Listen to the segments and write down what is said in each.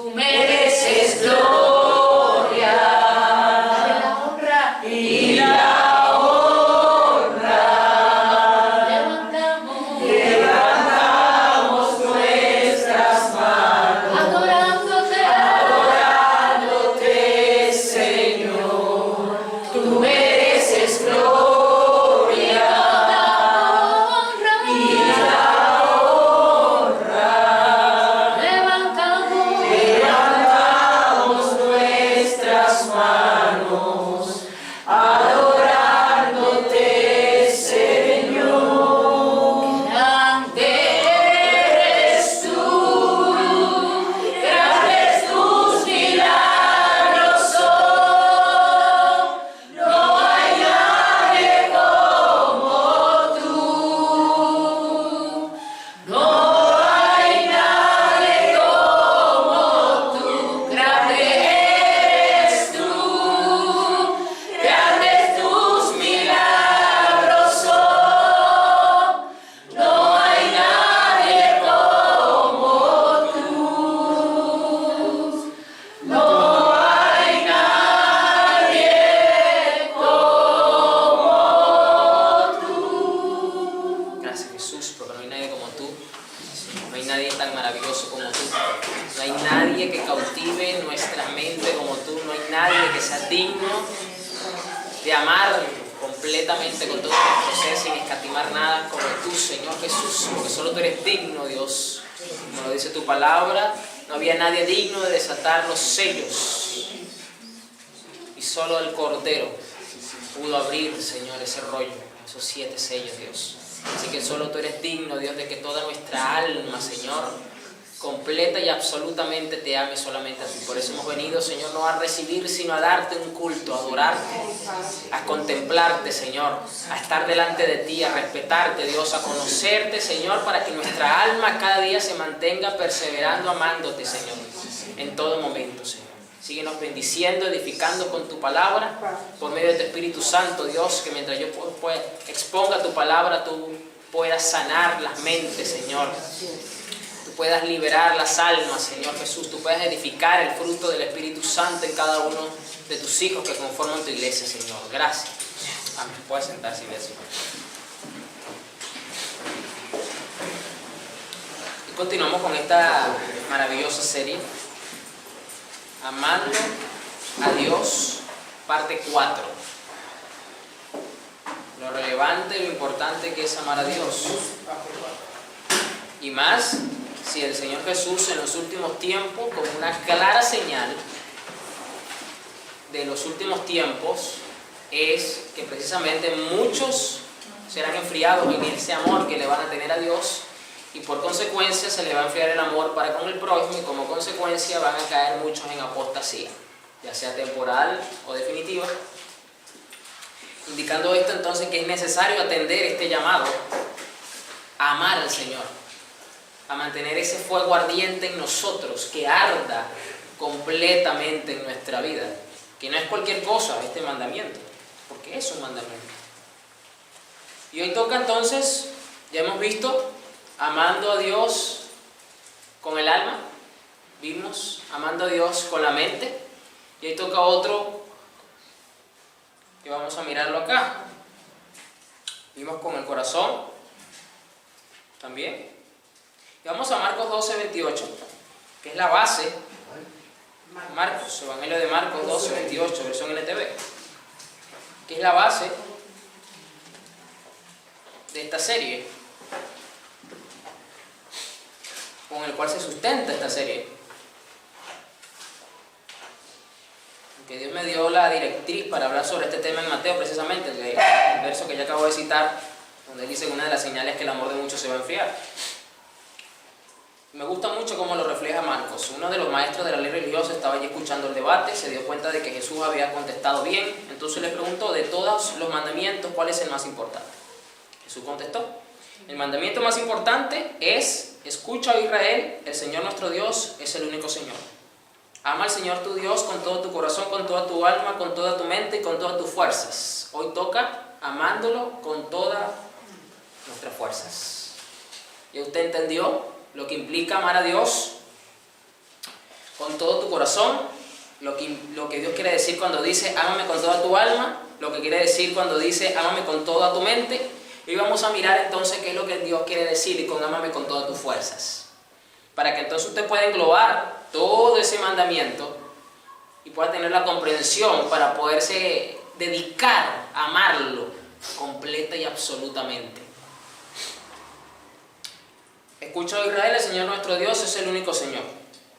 Tú mereces gloria, la honra y la honra. Levantamos nuestras manos, adorándote, Señor. Tú mereces gloria y la honra. Levantamos nuestras manos, adorándote, Señor. Grande eres tú, grandes tus milagros son. No hay nadie como tú. No hay nadie como tú. Grande eres tú, grandes tus milagros son. No hay nadie como tú. No hay nadie como tú. Gracias, Jesús, porque no hay nadie como tú. No hay nadie tan maravilloso como tú. No hay nadie que cautive nuestra mente como tú. No hay nadie que sea digno de amar completamente con todo nuestro ser sin escatimar nada como tú, Señor Jesús. Porque solo tú eres digno, Dios. Como lo dice tu palabra, no había nadie digno de desatar los sellos. Y solo el Cordero pudo abrir, Señor, ese rollo, esos 7 sellos, Dios. Así que solo tú eres digno, Dios, de que toda nuestra alma, Señor, completa y absolutamente te ame solamente a ti. Por eso hemos venido, Señor, no a recibir, sino a darte un culto, a adorarte, a contemplarte, Señor, a estar delante de ti, a respetarte, Dios, a conocerte, Señor, para que nuestra alma cada día se mantenga perseverando, amándote, Señor, en todo momento, Señor. Síguenos bendiciendo, edificando con tu palabra, por medio de tu Espíritu Santo, Dios, que mientras yo exponga tu palabra, tú puedas sanar las mentes, Señor. Tú puedas liberar las almas, Señor Jesús. Tú puedas edificar el fruto del Espíritu Santo en cada uno de tus hijos que conforman tu iglesia, Señor. Gracias. Amén. Puedes sentarse, iglesia. Y continuamos con esta maravillosa serie, Amando a Dios, parte 4. Lo relevante y lo importante que es amar a Dios. Y más si el Señor Jesús en los últimos tiempos, como una clara señal de los últimos tiempos, es que precisamente muchos serán enfriados en ese amor que le van a tener a Dios, y por consecuencia se le va a enfriar el amor para con el prójimo, y como consecuencia van a caer muchos en apostasía, ya sea temporal o definitiva. Indicando esto entonces que es necesario atender este llamado a amar al Señor, a mantener ese fuego ardiente en nosotros, que arda completamente en nuestra vida, que no es cualquier cosa este mandamiento, porque es un mandamiento. Y hoy toca entonces, ya hemos visto, amando a Dios con el alma, vimos amando a Dios con la mente, y hoy toca otro que vamos a mirarlo acá. Vimos con el corazón también. Y vamos a Marcos 12:28, que es la base. Marcos, Evangelio de Marcos 12:28, versión NTV, que es la base de esta serie, con el cual se sustenta esta serie. Que Dios me dio la directriz para hablar sobre este tema en Mateo, precisamente, el verso que ya acabo de citar, donde dice que una de las señales es que el amor de muchos se va a enfriar. Me gusta mucho cómo lo refleja Marcos. Uno de los maestros de la ley religiosa estaba allí escuchando el debate, se dio cuenta de que Jesús había contestado bien, entonces le preguntó, de todos los mandamientos, ¿cuál es el más importante? Jesús contestó, el mandamiento más importante es: escucha, oh Israel, el Señor nuestro Dios es el único Señor. Ama al Señor tu Dios con todo tu corazón, con toda tu alma, con toda tu mente y con todas tus fuerzas. Hoy toca amándolo con todas nuestras fuerzas. ¿Ya usted entendió lo que implica amar a Dios? con todo tu corazón, lo que Dios quiere decir cuando dice ámame con toda tu alma, lo que quiere decir cuando dice ámame con toda tu mente. Y vamos a mirar entonces qué es lo que Dios quiere decir y con ámame con todas tus fuerzas. Para que entonces usted pueda englobar todo ese mandamiento y pueda tener la comprensión para poderse dedicar a amarlo completa y absolutamente. Escucha, oh Israel, el Señor nuestro Dios es el único Señor.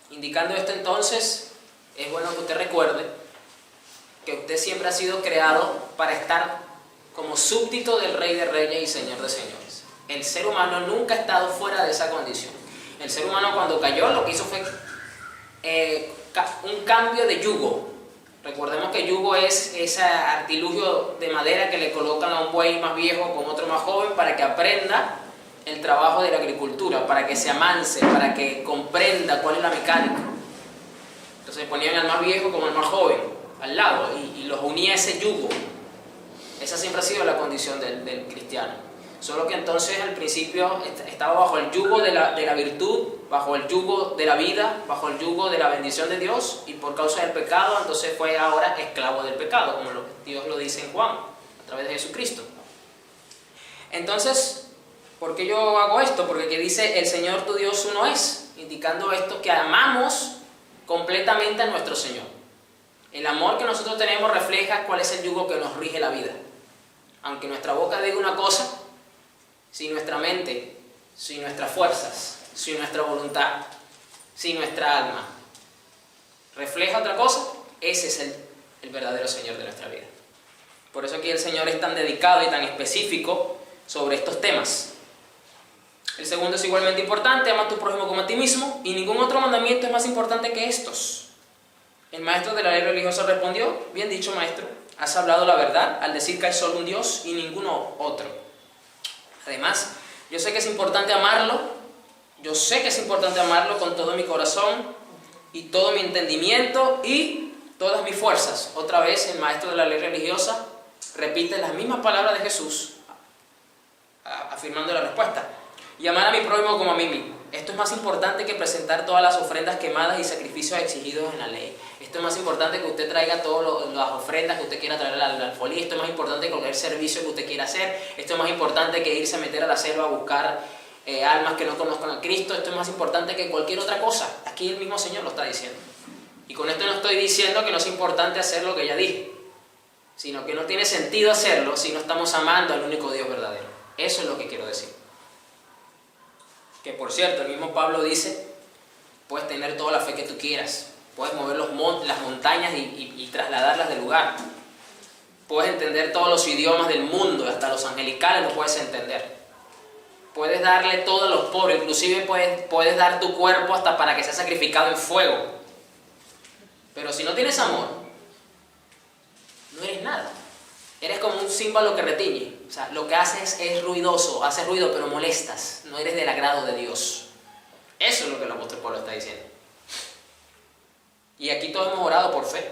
Indicando esto entonces, es bueno que usted recuerde que usted siempre ha sido creado para estar como súbdito del Rey de Reyes y Señor de Señores. El ser humano nunca ha estado fuera de esa condición. El ser humano cuando cayó lo que hizo fue un cambio de yugo. Recordemos que yugo es ese artilugio de madera que le colocan a un buey más viejo con otro más joven para que aprenda el trabajo de la agricultura, para que se amance, para que comprenda cuál es la mecánica. Entonces ponían al más viejo como al más joven al lado y los unía a ese yugo. Esa siempre ha sido la condición del cristiano. Solo que entonces al principio estaba bajo el yugo de la virtud, bajo el yugo de la vida, bajo el yugo de la bendición de Dios, y por causa del pecado entonces fue ahora esclavo del pecado, como Dios lo dice en Juan, a través de Jesucristo. Entonces, ¿por qué yo hago esto? Porque aquí dice el Señor tu Dios uno es, indicando esto que amamos completamente a nuestro Señor. El amor que nosotros tenemos refleja cuál es el yugo que nos rige la vida. Aunque nuestra boca diga una cosa, si nuestra mente, si nuestras fuerzas, si nuestra voluntad, si nuestra alma refleja otra cosa, ese es el verdadero Señor de nuestra vida. Por eso aquí el Señor es tan dedicado y tan específico sobre estos temas. El segundo es igualmente importante, ama a tu prójimo como a ti mismo, y ningún otro mandamiento es más importante que estos. El maestro de la ley religiosa respondió, bien dicho maestro, has hablado la verdad al decir que hay solo un Dios y ninguno otro. Además, yo sé que es importante amarlo, con todo mi corazón y todo mi entendimiento y todas mis fuerzas. Otra vez el maestro de la ley religiosa repite las mismas palabras de Jesús, afirmando la respuesta. Y amar a mi prójimo como a mí mismo. Esto es más importante que presentar todas las ofrendas quemadas y sacrificios exigidos en la ley. Esto es más importante que usted traiga todas las ofrendas que usted quiera traer al alfolí. Esto es más importante que cualquier servicio que usted quiera hacer. Esto es más importante que irse a meter a la selva a buscar almas que no conozcan a Cristo. Esto es más importante que cualquier otra cosa. Aquí el mismo Señor lo está diciendo. Y con esto no estoy diciendo que no es importante hacer lo que ya dije, sino que no tiene sentido hacerlo si no estamos amando al único Dios verdadero. Eso es lo que quiero decir. Que por cierto, el mismo Pablo dice, puedes tener toda la fe que tú quieras, puedes mover las montañas y trasladarlas del lugar, puedes entender todos los idiomas del mundo, hasta los angelicales lo puedes entender, puedes darle todo a los pobres, inclusive puedes dar tu cuerpo hasta para que sea sacrificado en fuego, pero si no tienes amor, no eres nada. Eres como un címbalo que retiñe. O sea, lo que haces es ruidoso, haces ruido, pero molestas. No eres del agrado de Dios. Eso es lo que el apóstol Pablo está diciendo. Y aquí todos hemos orado por fe.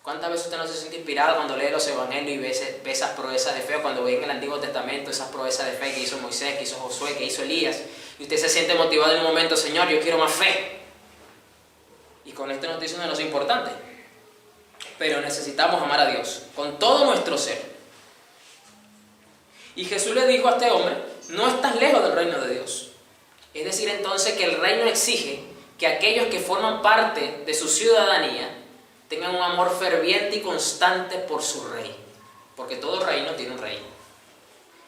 ¿Cuántas veces usted no se siente inspirado cuando lee los evangelios y ve esas proezas de fe? O cuando ve en el Antiguo Testamento esas proezas de fe que hizo Moisés, que hizo Josué, que hizo Elías. Y usted se siente motivado en un momento, Señor, yo quiero más fe. Y con esto no estoy diciendo que no es importante. Pero necesitamos amar a Dios con todo nuestro ser. Y Jesús le dijo a este hombre, no estás lejos del reino de Dios. Es decir, entonces que el reino exige que aquellos que forman parte de su ciudadanía tengan un amor ferviente y constante por su rey. Porque todo reino tiene un rey.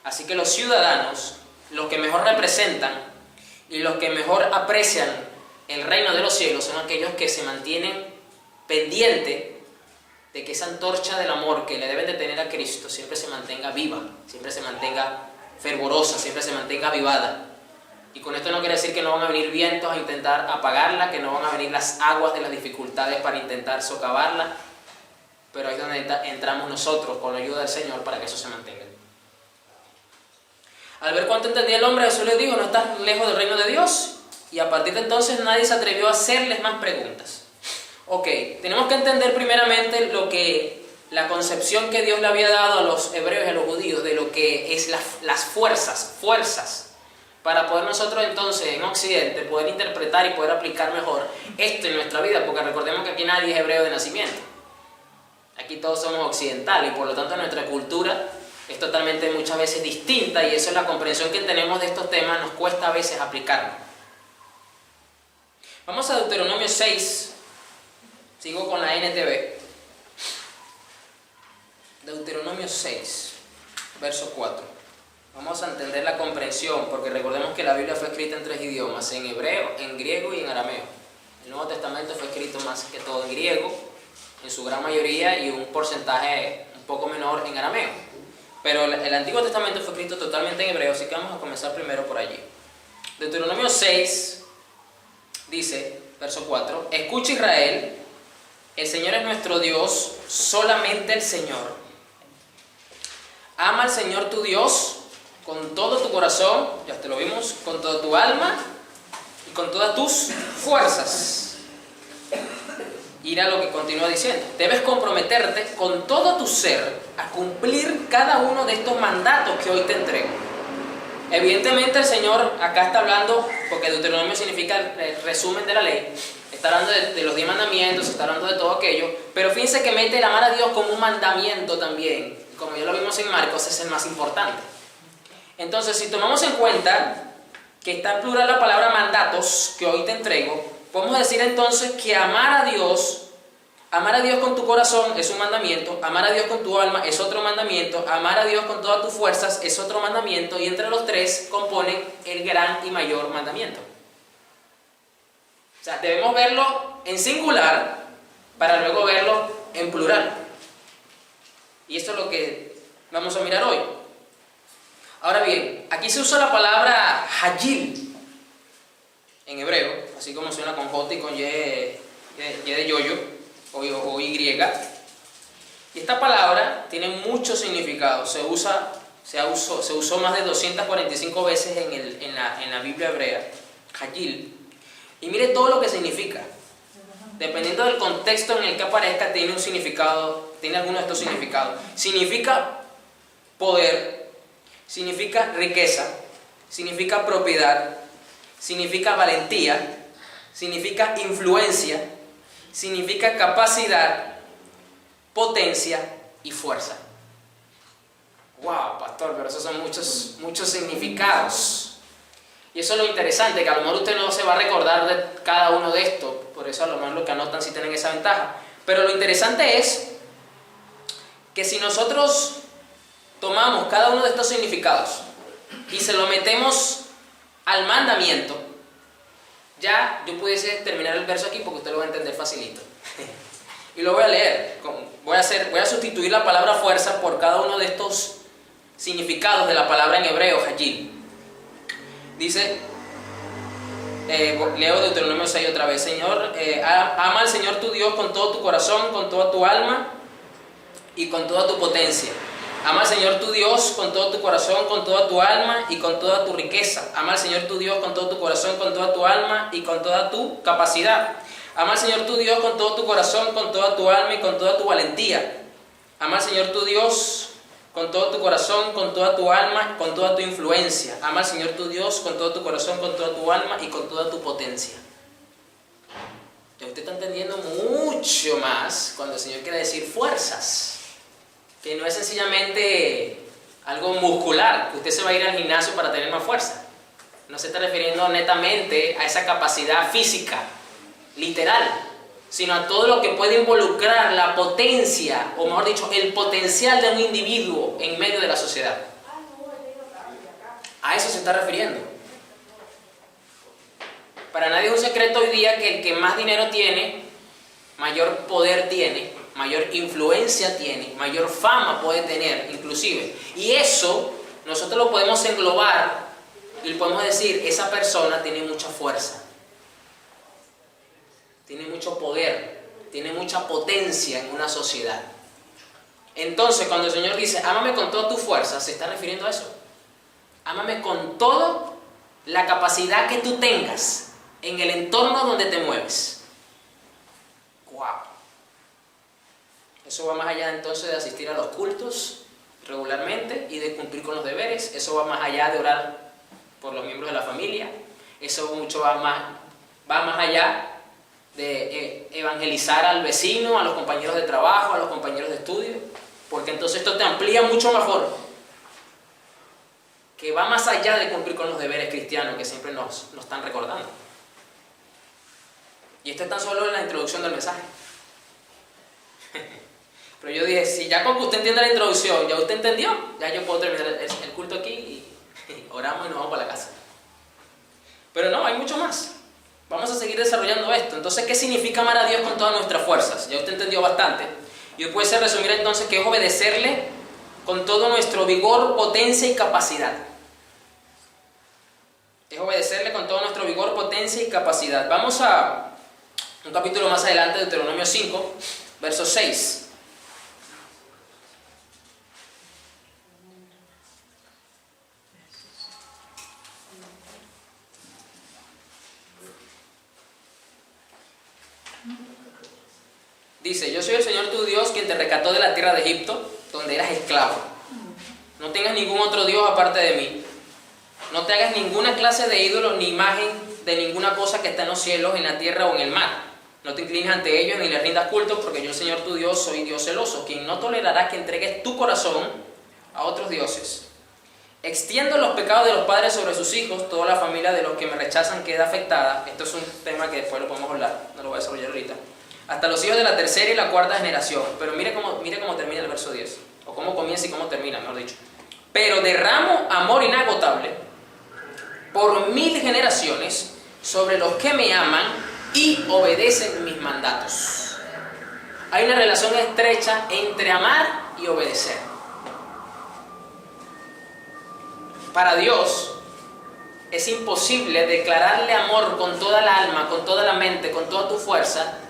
Así que los ciudadanos, los que mejor representan y los que mejor aprecian el reino de los cielos son aquellos que se mantienen pendientes de que esa antorcha del amor que le deben de tener a Cristo siempre se mantenga viva, siempre se mantenga fervorosa, siempre se mantenga avivada. Y con esto no quiere decir que no van a venir vientos a intentar apagarla, que no van a venir las aguas de las dificultades para intentar socavarla, pero ahí es donde entramos nosotros con la ayuda del Señor para que eso se mantenga. Al ver cuánto entendía el hombre, Jesús le dijo, no estás lejos del reino de Dios, y a partir de entonces nadie se atrevió a hacerles más preguntas. Ok, tenemos que entender primeramente la concepción que Dios le había dado a los hebreos y a los judíos de lo que es las fuerzas para poder nosotros entonces en Occidente poder interpretar y poder aplicar mejor esto en nuestra vida, porque recordemos que aquí nadie es hebreo de nacimiento. Aquí todos somos occidentales y por lo tanto nuestra cultura es totalmente muchas veces distinta y eso es la comprensión que tenemos de estos temas, nos cuesta a veces aplicarlo. Vamos a Deuteronomio 6, sigo con la NTV. Deuteronomio 6, verso 4. Vamos a entender la comprensión, porque recordemos que la Biblia fue escrita en 3 idiomas, en hebreo, en griego y en arameo. El Nuevo Testamento fue escrito más que todo en griego, en su gran mayoría, y un porcentaje un poco menor en arameo. Pero el Antiguo Testamento fue escrito totalmente en hebreo, así que vamos a comenzar primero por allí. Deuteronomio 6 dice, verso 4, escucha Israel, el Señor es nuestro Dios, solamente el Señor. Ama al Señor tu Dios con todo tu corazón, ya te lo vimos, con toda tu alma y con todas tus fuerzas. Y mira lo que continúa diciendo. Debes comprometerte con todo tu ser a cumplir cada uno de estos mandatos que hoy te entrego. Evidentemente el Señor acá está hablando, porque Deuteronomio significa el resumen de la ley, está hablando de los 10 mandamientos, está hablando de todo aquello, pero fíjense que mete el amar a Dios como un mandamiento también. Como ya lo vimos en Marcos, es el más importante. Entonces, si tomamos en cuenta que está en plural la palabra mandatos que hoy te entrego, podemos decir entonces que amar a Dios con tu corazón es un mandamiento, amar a Dios con tu alma es otro mandamiento, amar a Dios con todas tus fuerzas es otro mandamiento, y entre los tres componen el gran y mayor mandamiento. O sea, debemos verlo en singular para luego verlo en plural. Y esto es lo que vamos a mirar hoy. Ahora bien, aquí se usa la palabra Hagil en hebreo, así como suena con J y con Y de yoyo o Y. Y esta palabra tiene mucho significado, se usó más de 245 veces en la Biblia hebrea, Hagil. Y mire todo lo que significa. Dependiendo del contexto en el que aparezca, tiene un significado, tiene alguno de estos significados. Significa poder, significa riqueza, significa propiedad, significa valentía, significa influencia, significa capacidad, potencia y fuerza. Wow, pastor, pero esos son muchos significados. Y eso es lo interesante, que a lo mejor usted no se va a recordar de cada uno de estos, por eso a lo mejor lo que anotan sí tienen esa ventaja. Pero lo interesante es que si nosotros tomamos cada uno de estos significados y se lo metemos al mandamiento, ya yo pudiese terminar el verso aquí porque usted lo va a entender facilito. Y lo voy a leer. Voy a sustituir la palabra fuerza por cada uno de estos significados de la palabra en hebreo, Hagil. Dice, leo Deuteronomio 6 otra vez. Señor, ama al Señor tu Dios con todo tu corazón, con toda tu alma y con toda tu potencia. Ama al Señor tu Dios con todo tu corazón, con toda tu alma y con toda tu riqueza. Ama al Señor tu Dios con todo tu corazón, con toda tu alma y con toda tu capacidad. Ama al Señor tu Dios con todo tu corazón, con toda tu alma y con toda tu valentía. Ama al Señor tu Dios con todo tu corazón, con toda tu alma, con toda tu influencia. Ama al Señor tu Dios con todo tu corazón, con toda tu alma y con toda tu potencia. Ya usted está entendiendo mucho más cuando el Señor quiere decir fuerzas. Que no es sencillamente algo muscular, que usted se va a ir al gimnasio para tener más fuerza. No se está refiriendo netamente a esa capacidad física, literal, sino a todo lo que puede involucrar la potencia, o mejor dicho, el potencial de un individuo en medio de la sociedad. A eso se está refiriendo. Para nadie es un secreto hoy día que el que más dinero tiene, mayor poder tiene, mayor influencia tiene, mayor fama puede tener, inclusive. Y eso nosotros lo podemos englobar y podemos decir, esa persona tiene mucha fuerza, tiene mucho poder, tiene mucha potencia en una sociedad. Entonces, cuando el Señor dice, ámame con toda tu fuerza, se está refiriendo a eso. Ámame con toda la capacidad que tú tengas en el entorno donde te mueves. ¡Wow! Eso va más allá entonces de asistir a los cultos regularmente y de cumplir con los deberes. Eso va más allá de orar por los miembros de la familia. Eso mucho va más allá de evangelizar al vecino, a los compañeros de trabajo, a los compañeros de estudio, porque entonces esto te amplía mucho mejor, que va más allá de cumplir con los deberes cristianos que siempre nos están recordando. Y esto es tan solo la introducción del mensaje. Pero yo dije, si ya con que usted entienda la introducción, ya usted entendió, ya yo puedo terminar el culto aquí y oramos y nos vamos para la casa. Pero no, hay mucho más. Vamos a seguir desarrollando esto. Entonces, ¿qué significa amar a Dios con todas nuestras fuerzas? Ya usted entendió bastante. Y hoy puede ser resumir entonces que es obedecerle con todo nuestro vigor, potencia y capacidad. Es obedecerle con todo nuestro vigor, potencia y capacidad. Vamos a un capítulo más adelante, Deuteronomio 5, verso 6. Dice, yo soy el Señor tu Dios, quien te rescató de la tierra de Egipto, donde eras esclavo. No tengas ningún otro Dios aparte de mí. No te hagas ninguna clase de ídolo ni imagen de ninguna cosa que está en los cielos, en la tierra o en el mar. No te inclines ante ellos ni les rindas culto, porque yo, el Señor tu Dios, soy Dios celoso, quien no tolerará que entregues tu corazón a otros dioses. Extiendo los pecados de los padres sobre sus hijos, toda la familia de los que me rechazan queda afectada. Esto es un tema que después lo podemos hablar, no lo voy a desarrollar ahorita. Hasta los hijos de la tercera y la cuarta generación. Pero mire cómo termina el verso 10. O cómo comienza y cómo termina, mejor dicho. Pero derramo amor inagotable por 1000 generaciones sobre los que me aman y obedecen mis mandatos. Hay una relación estrecha entre amar y obedecer. Para Dios es imposible declararle amor con toda la alma, con toda la mente, con toda tu fuerza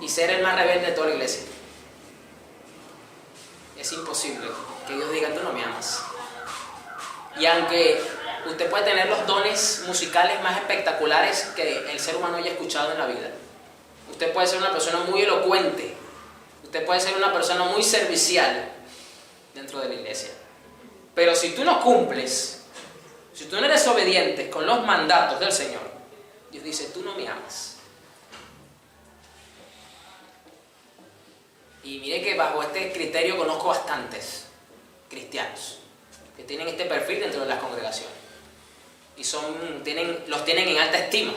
y ser el más rebelde de toda la iglesia. Es imposible que Dios diga, tú no me amas. Y aunque usted puede tener los dones musicales más espectaculares que el ser humano haya escuchado en la vida, usted puede ser una persona muy elocuente, usted puede ser una persona muy servicial dentro de la iglesia, pero si tú no cumples, si tú no eres obediente con los mandatos del Señor, Dios dice, tú no me amas. Y mire que bajo este criterio conozco bastantes cristianos que tienen este perfil dentro de las congregaciones y los tienen en alta estima,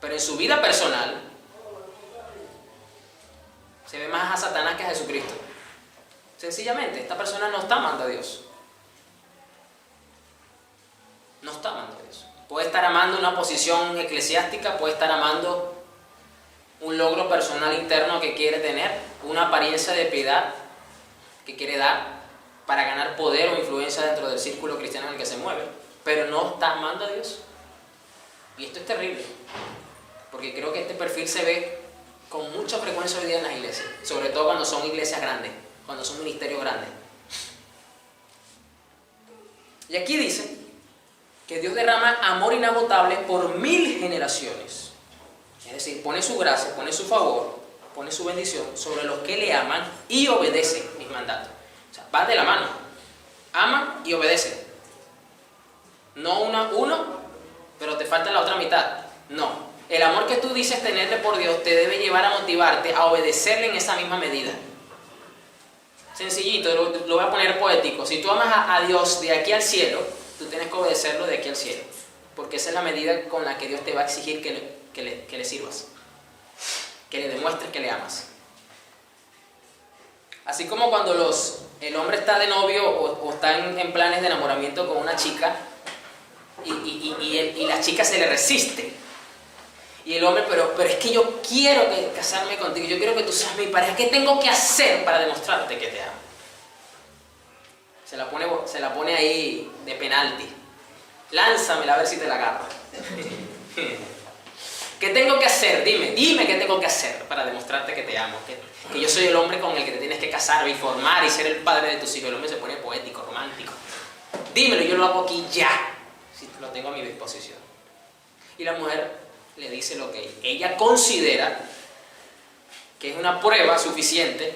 pero en su vida personal se ve más a Satanás que a Jesucristo. Sencillamente, esta persona no está amando a Dios. No está amando a Dios. Puede estar amando una posición eclesiástica, puede estar amando un logro personal interno que quiere tener, una apariencia de piedad que quiere dar para ganar poder o influencia dentro del círculo cristiano en el que se mueve, pero no está amando a Dios. Y esto es terrible, porque creo que este perfil se ve con mucha frecuencia hoy día en las iglesias, sobre todo cuando son iglesias grandes, cuando son ministerios grandes. Y aquí dice que Dios derrama amor inagotable por 1000 generaciones. Es decir, pone su gracia, pone su favor, pone su bendición sobre los que le aman y obedecen mis mandatos. O sea, va de la mano. Aman y obedecen. No uno, pero te falta la otra mitad. No. El amor que tú dices tenerle por Dios te debe llevar a motivarte a obedecerle en esa misma medida. Sencillito, lo voy a poner poético. Si tú amas a Dios de aquí al cielo, tú tienes que obedecerlo de aquí al cielo. Porque esa es la medida con la que Dios te va a exigir que le sirvas, que le demuestres que le amas. Así como cuando el hombre está de novio o está en planes de enamoramiento con una chica y la chica se le resiste. Y el hombre, pero es que yo quiero casarme contigo, yo quiero que tú seas mi pareja, ¿qué tengo que hacer para demostrarte que te amo? Se la pone ahí de penalti. Lánzamela a ver si te la agarro. ¿Qué tengo que hacer? Dime qué tengo que hacer para demostrarte que te amo. Que yo soy el hombre con el que te tienes que casar y formar y ser el padre de tus hijos. El hombre se pone poético, romántico. Dímelo, yo lo hago aquí ya. Si lo tengo a mi disposición. Y la mujer le dice lo que ella considera que es una prueba suficiente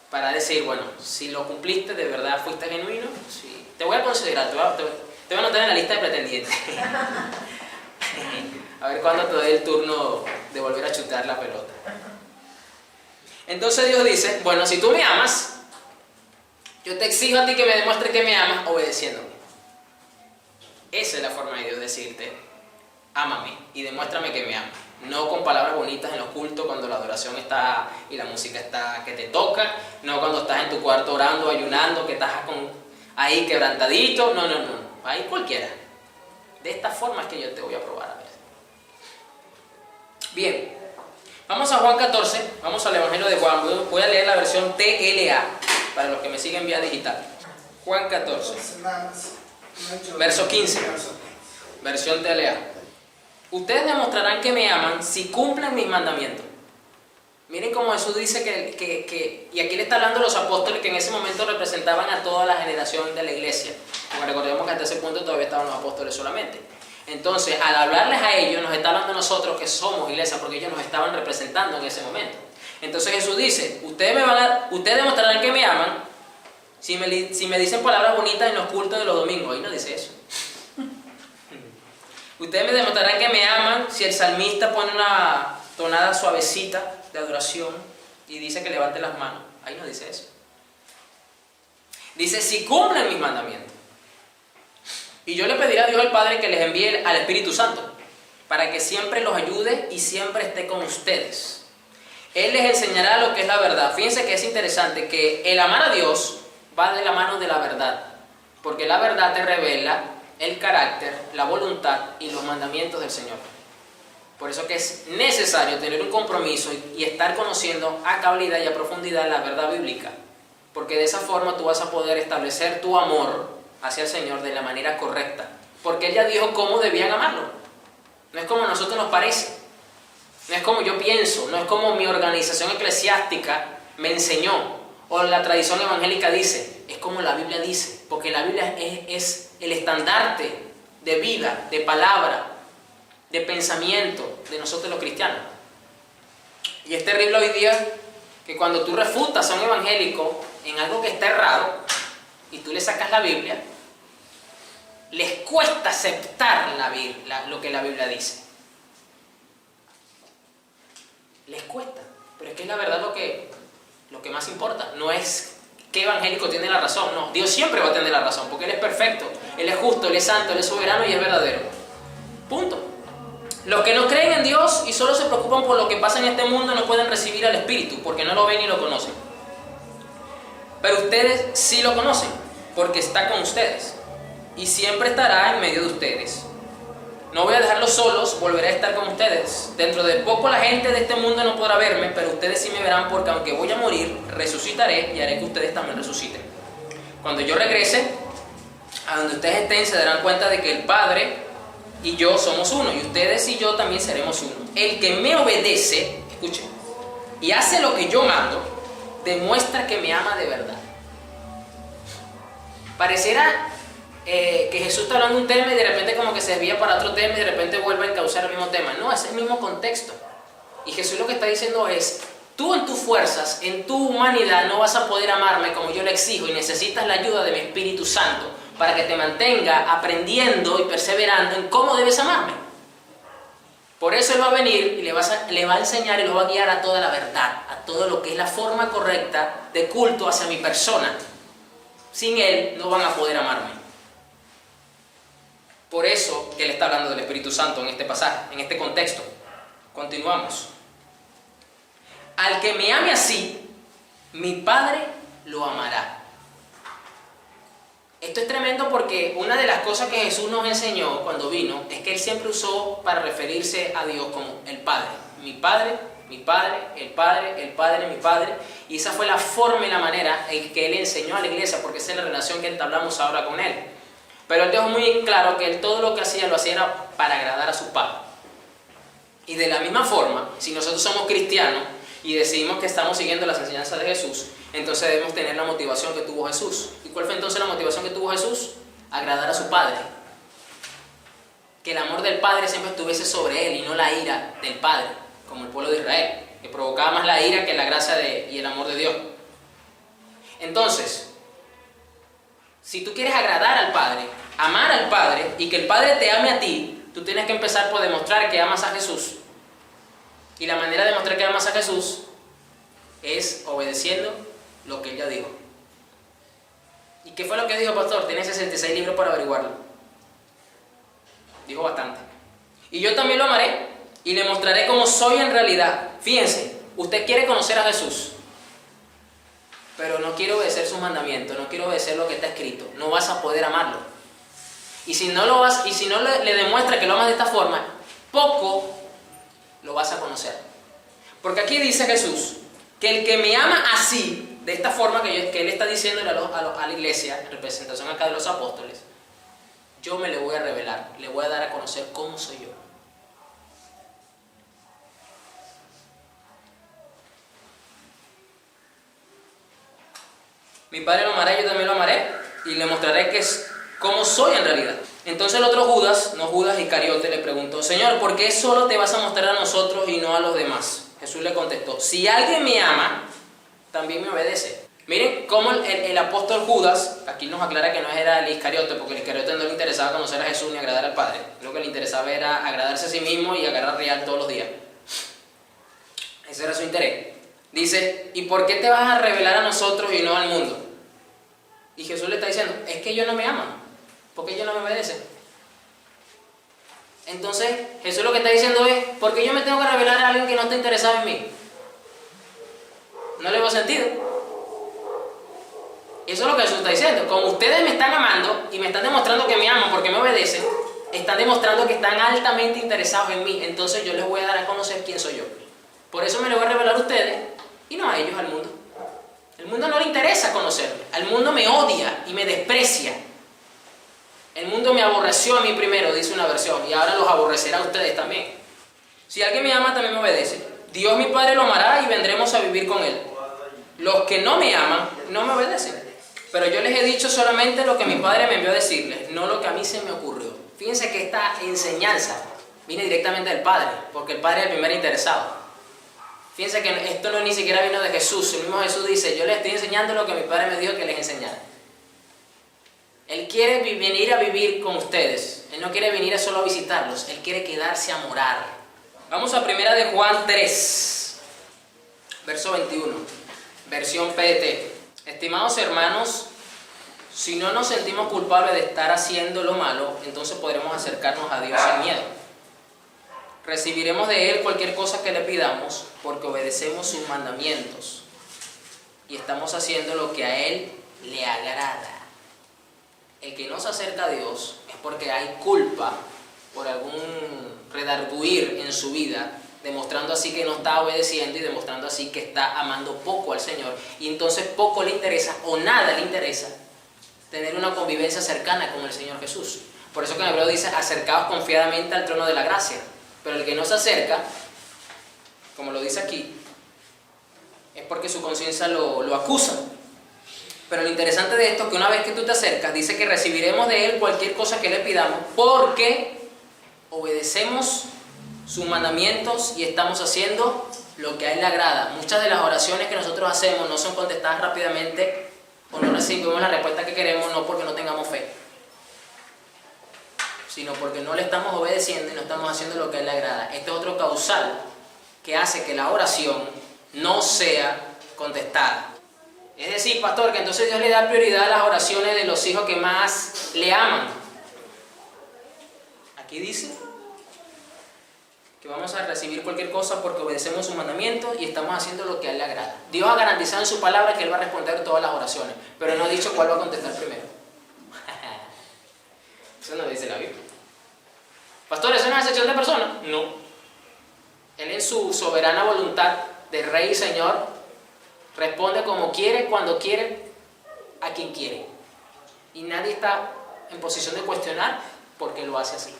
para decir, bueno, si lo cumpliste, de verdad fuiste genuino, sí, te voy a considerar, te Te voy a anotar en la lista de pretendientes. A ver cuándo te doy el turno de volver a chutar la pelota. Entonces Dios dice, bueno, si tú me amas, yo te exijo a ti que me demuestres que me amas obedeciéndome. Esa es la forma de Dios decirte, ámame y demuéstrame que me amas. No con palabras bonitas en los cultos cuando la adoración está y la música está que te toca. No cuando estás en tu cuarto orando, ayunando, que estás ahí quebrantadito. No. Ahí cualquiera. De esta forma es que yo te voy a probar. A ver. Bien. Vamos a Juan 14. Vamos al Evangelio de Juan. Voy a leer la versión TLA para los que me siguen vía digital. Juan 14. Verso 15. Versión TLA. Ustedes demostrarán que me aman si cumplen mis mandamientos. Miren cómo Jesús dice y aquí le está hablando a los apóstoles que en ese momento representaban a toda la generación de la iglesia. Como recordemos que hasta ese punto todavía estaban los apóstoles solamente. Entonces, al hablarles a ellos, nos está hablando a nosotros que somos iglesia, porque ellos nos estaban representando en ese momento. Entonces Jesús dice, ustedes demostrarán que me aman si me dicen palabras bonitas en los cultos de los domingos. Ahí no dice eso. Ustedes me demostrarán que me aman si el salmista pone una tonada suavecita de adoración y dice que levante las manos. Ahí no dice eso. Dice, si cumplen mis mandamientos. Y yo le pediré a Dios el Padre que les envíe al Espíritu Santo, para que siempre los ayude y siempre esté con ustedes. Él les enseñará lo que es la verdad. Fíjense que es interesante que el amar a Dios va de la mano de la verdad, porque la verdad te revela el carácter, la voluntad y los mandamientos del Señor. Por eso que es necesario tener un compromiso y estar conociendo a cabalidad y a profundidad la verdad bíblica, porque de esa forma tú vas a poder establecer tu amor hacia el Señor de la manera correcta, porque Él ya dijo cómo debían amarlo. No es como a nosotros nos parece, no es como yo pienso, no es como mi organización eclesiástica me enseñó, o la tradición evangélica dice, es como la Biblia dice, porque la Biblia es el estandarte de vida, de palabra, de pensamiento de nosotros los cristianos. Y es terrible hoy día que cuando tú refutas a un evangélico en algo que está errado y tú le sacas la Biblia, les cuesta aceptar lo que la Biblia dice. Les cuesta, pero es que es la verdad lo que más importa. No es qué evangélico tiene la razón, no. Dios siempre va a tener la razón, porque Él es perfecto, Él es justo, Él es santo, Él es soberano y es verdadero. Punto. Los que no creen en Dios y solo se preocupan por lo que pasa en este mundo no pueden recibir al Espíritu, porque no lo ven ni lo conocen. Pero ustedes sí lo conocen, porque está con ustedes y siempre estará en medio de ustedes. No voy a dejarlos solos, volveré a estar con ustedes. Dentro de poco la gente de este mundo no podrá verme, pero ustedes sí me verán, porque aunque voy a morir, resucitaré y haré que ustedes también resuciten. Cuando yo regrese, a donde ustedes estén, se darán cuenta de que el Padre y yo somos uno, y ustedes y yo también seremos uno. El que me obedece, escuchen, y hace lo que yo mando, demuestra que me ama de verdad. Pareciera que Jesús está hablando de un tema y de repente como que se desvía para otro tema y de repente vuelve a encauzar el mismo tema. No, es el mismo contexto. Y Jesús lo que está diciendo es, tú en tus fuerzas, en tu humanidad no vas a poder amarme como yo le exijo, y necesitas la ayuda de mi Espíritu Santo para que te mantenga aprendiendo y perseverando en cómo debes amarme. Por eso Él va a venir y le va a enseñar y lo va a guiar a toda la verdad, a todo lo que es la forma correcta de culto hacia mi persona. Sin Él no van a poder amarme. Por eso que Él está hablando del Espíritu Santo en este pasaje, en este contexto. Continuamos. Al que me ame así, mi Padre lo amará. Esto es tremendo porque una de las cosas que Jesús nos enseñó cuando vino es que Él siempre usó para referirse a Dios como el Padre. Mi Padre, mi Padre, el Padre, el Padre, mi Padre. Y esa fue la forma y la manera en que Él enseñó a la iglesia, porque esa es la relación que entablamos ahora con Él. Pero Él dejó muy claro que Él todo lo que hacía lo hacía era para agradar a su Padre. Y de la misma forma, si nosotros somos cristianos y decidimos que estamos siguiendo las enseñanzas de Jesús, entonces debemos tener la motivación que tuvo Jesús. ¿Y cuál fue entonces la motivación que tuvo Jesús? Agradar a su Padre. Que el amor del Padre siempre estuviese sobre Él y no la ira del Padre, como el pueblo de Israel, que provocaba más la ira que la gracia y el amor de Dios. Entonces, si tú quieres agradar al Padre, amar al Padre y que el Padre te ame a ti, tú tienes que empezar por demostrar que amas a Jesús. Y la manera de demostrar que amas a Jesús es obedeciendo lo que Él ya dijo. ¿Y qué fue lo que dijo, pastor? Tienes 66 libros para averiguarlo. Dijo bastante. Y yo también lo amaré y le mostraré cómo soy en realidad. Fíjense, usted quiere conocer a Jesús, pero no quiere obedecer sus mandamientos, no quiere obedecer lo que está escrito. No vas a poder amarlo. Y si no le demuestra que lo amas de esta forma, poco lo vas a conocer. Porque aquí dice Jesús que el que me ama así, de esta forma que Él está diciéndole a la iglesia, en representación acá de los apóstoles, yo me le voy a revelar, le voy a dar a conocer cómo soy yo. Mi Padre lo amará, yo también lo amaré, y le mostraré cómo soy en realidad. Entonces el otro Judas, no Judas Iscariote, le preguntó: Señor, ¿por qué solo te vas a mostrar a nosotros y no a los demás? Jesús le contestó: si alguien me ama, también me obedece. Miren cómo el apóstol Judas, aquí nos aclara que no era el Iscariote, porque el Iscariote no le interesaba conocer a Jesús ni agradar al Padre. Lo que le interesaba era agradarse a sí mismo y agarrar real todos los días. Ese era su interés. Dice: ¿y por qué te vas a revelar a nosotros y no al mundo? Y Jesús le está diciendo: es que ellos no me aman, porque ellos no me obedecen. Entonces Jesús lo que está diciendo es: ¿por qué yo me tengo que revelar a alguien que no está interesado en mí? No le veo sentido. Eso es lo que Jesús está diciendo. Como ustedes me están amando y me están demostrando que me aman porque me obedecen, están demostrando que están altamente interesados en mí. Entonces yo les voy a dar a conocer quién soy yo. Por eso me lo voy a revelar a ustedes y no a ellos, al mundo. El mundo no le interesa conocerme. Al mundo me odia y me desprecia. El mundo me aborreció a mí primero, dice una versión, y ahora los aborrecerá a ustedes también. Si alguien me ama, también me obedece. Dios mi Padre lo amará y vendremos a vivir con Él. Los que no me aman, no me obedecen. Pero yo les he dicho solamente lo que mi Padre me envió a decirles, no lo que a mí se me ocurrió. Fíjense que esta enseñanza viene directamente del Padre, porque el Padre es el primer interesado. Fíjense que esto no ni siquiera vino de Jesús. El mismo Jesús dice: yo les estoy enseñando lo que mi Padre me dijo que les enseñara. Él quiere venir a vivir con ustedes. Él no quiere venir a solo a visitarlos. Él quiere quedarse a morar. Vamos a 1 de Juan 3, verso 21, versión PDT. Estimados hermanos, si no nos sentimos culpables de estar haciendo lo malo, entonces podremos acercarnos a Dios sin miedo. Recibiremos de Él cualquier cosa que le pidamos porque obedecemos sus mandamientos y estamos haciendo lo que a Él le agrada. El que no se acerca a Dios es porque hay culpa por algún redarguir en su vida, demostrando así que no está obedeciendo y demostrando así que está amando poco al Señor, y entonces poco le interesa o nada le interesa tener una convivencia cercana con el Señor Jesús. Por eso que en Hebreo dice: acercaos confiadamente al trono de la gracia. Pero el que no se acerca, como lo dice aquí, es porque su conciencia lo acusa. Pero lo interesante de esto es que una vez que tú te acercas, dice que recibiremos de Él cualquier cosa que le pidamos porque obedecemos sus mandamientos y estamos haciendo lo que a Él le agrada. Muchas de las oraciones que nosotros hacemos no son contestadas rápidamente o no recibimos la respuesta que queremos, no porque no tengamos fe, sino porque no le estamos obedeciendo y no estamos haciendo lo que a Él le agrada. Este es otro causal que hace que la oración no sea contestada. Es decir, pastor, que entonces Dios le da prioridad a las oraciones de los hijos que más le aman. Aquí dice que vamos a recibir cualquier cosa porque obedecemos sus mandamientos y estamos haciendo lo que a Él le agrada. Dios ha garantizado en su palabra que Él va a responder todas las oraciones, pero no ha dicho cuál va a contestar primero. Eso no dice la Biblia. Pastor, ¿es una excepción de personas? No. Él en su soberana voluntad de Rey y Señor responde como quiere, cuando quiere, a quien quiere. Y nadie está en posición de cuestionar por qué lo hace así.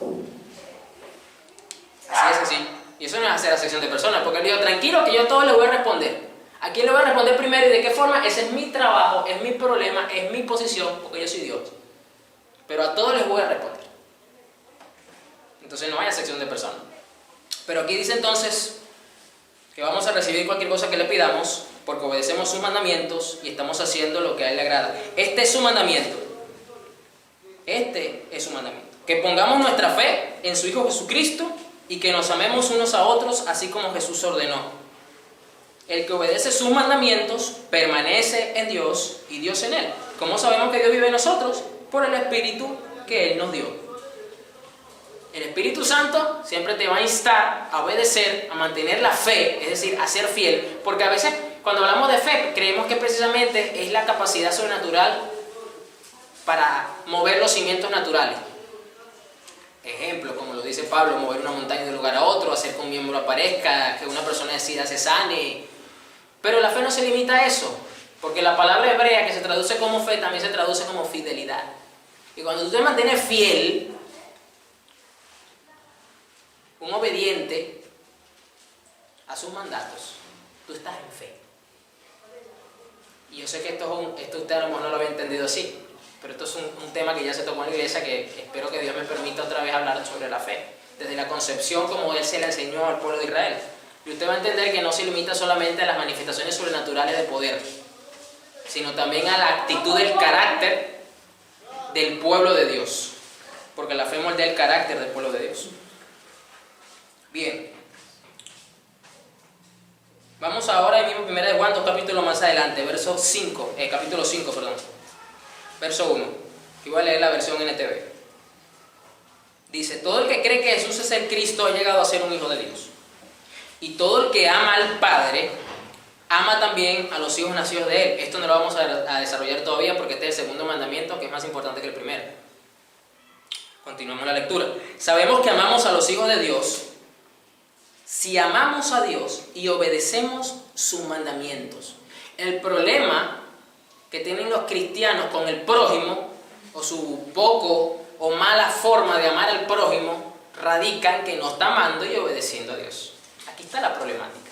Así es así. Y eso no es hacer acepción de personas, porque Él dijo: tranquilo que yo todo le voy a responder. ¿A quién le voy a responder primero y de qué forma? Ese es mi trabajo, es mi problema, es mi posición, porque yo soy Dios. Pero a todos les voy a responder. Entonces no hay acepción de personas. Pero aquí dice entonces que vamos a recibir cualquier cosa que le pidamos porque obedecemos sus mandamientos y estamos haciendo lo que a Él le agrada. Este es su mandamiento: Este es su mandamiento. Que pongamos nuestra fe en su Hijo Jesucristo y que nos amemos unos a otros, así como Jesús ordenó. El que obedece sus mandamientos permanece en Dios y Dios en él. ¿Cómo sabemos que Dios vive en nosotros? Por el Espíritu que Él nos dio. El Espíritu Santo siempre te va a instar a obedecer, a mantener la fe, es decir, a ser fiel, porque a veces cuando hablamos de fe creemos que precisamente es la capacidad sobrenatural para mover los cimientos naturales. Ejemplo, como lo dice Pablo, mover una montaña de un lugar a otro, hacer que un miembro aparezca, que una persona decida se sane. Pero la fe no se limita a eso, porque la palabra hebrea que se traduce como fe también se traduce como fidelidad. Y cuando tú te mantienes fiel, un obediente a sus mandatos, tú estás en fe. Y yo sé que esto usted a lo mejor no lo había entendido así, pero esto es un tema que ya se tocó en la iglesia, que espero que Dios me permita otra vez hablar sobre la fe, desde la concepción como Él se la enseñó al pueblo de Israel. Y usted va a entender que no se limita solamente a las manifestaciones sobrenaturales de poder, sino también a la actitud del carácter del pueblo de Dios, porque la fe moldea el carácter del pueblo de Dios. Bien, vamos ahora al mismo 1 de Juan, 2 capítulos más adelante, capítulo 5, verso 1, que voy a leer la versión NTV. Dice: todo el que cree que Jesús es el Cristo ha llegado a ser un hijo de Dios, y todo el que ama al Padre ama también a los hijos nacidos de Él. Esto no lo vamos a desarrollar todavía porque este es el segundo mandamiento, que es más importante que el primero. Continuamos la lectura. Sabemos que amamos a los hijos de Dios si amamos a Dios y obedecemos sus mandamientos. El problema que tienen los cristianos con el prójimo, o su poco o mala forma de amar al prójimo, radica en que no está amando y obedeciendo a Dios. Aquí está la problemática.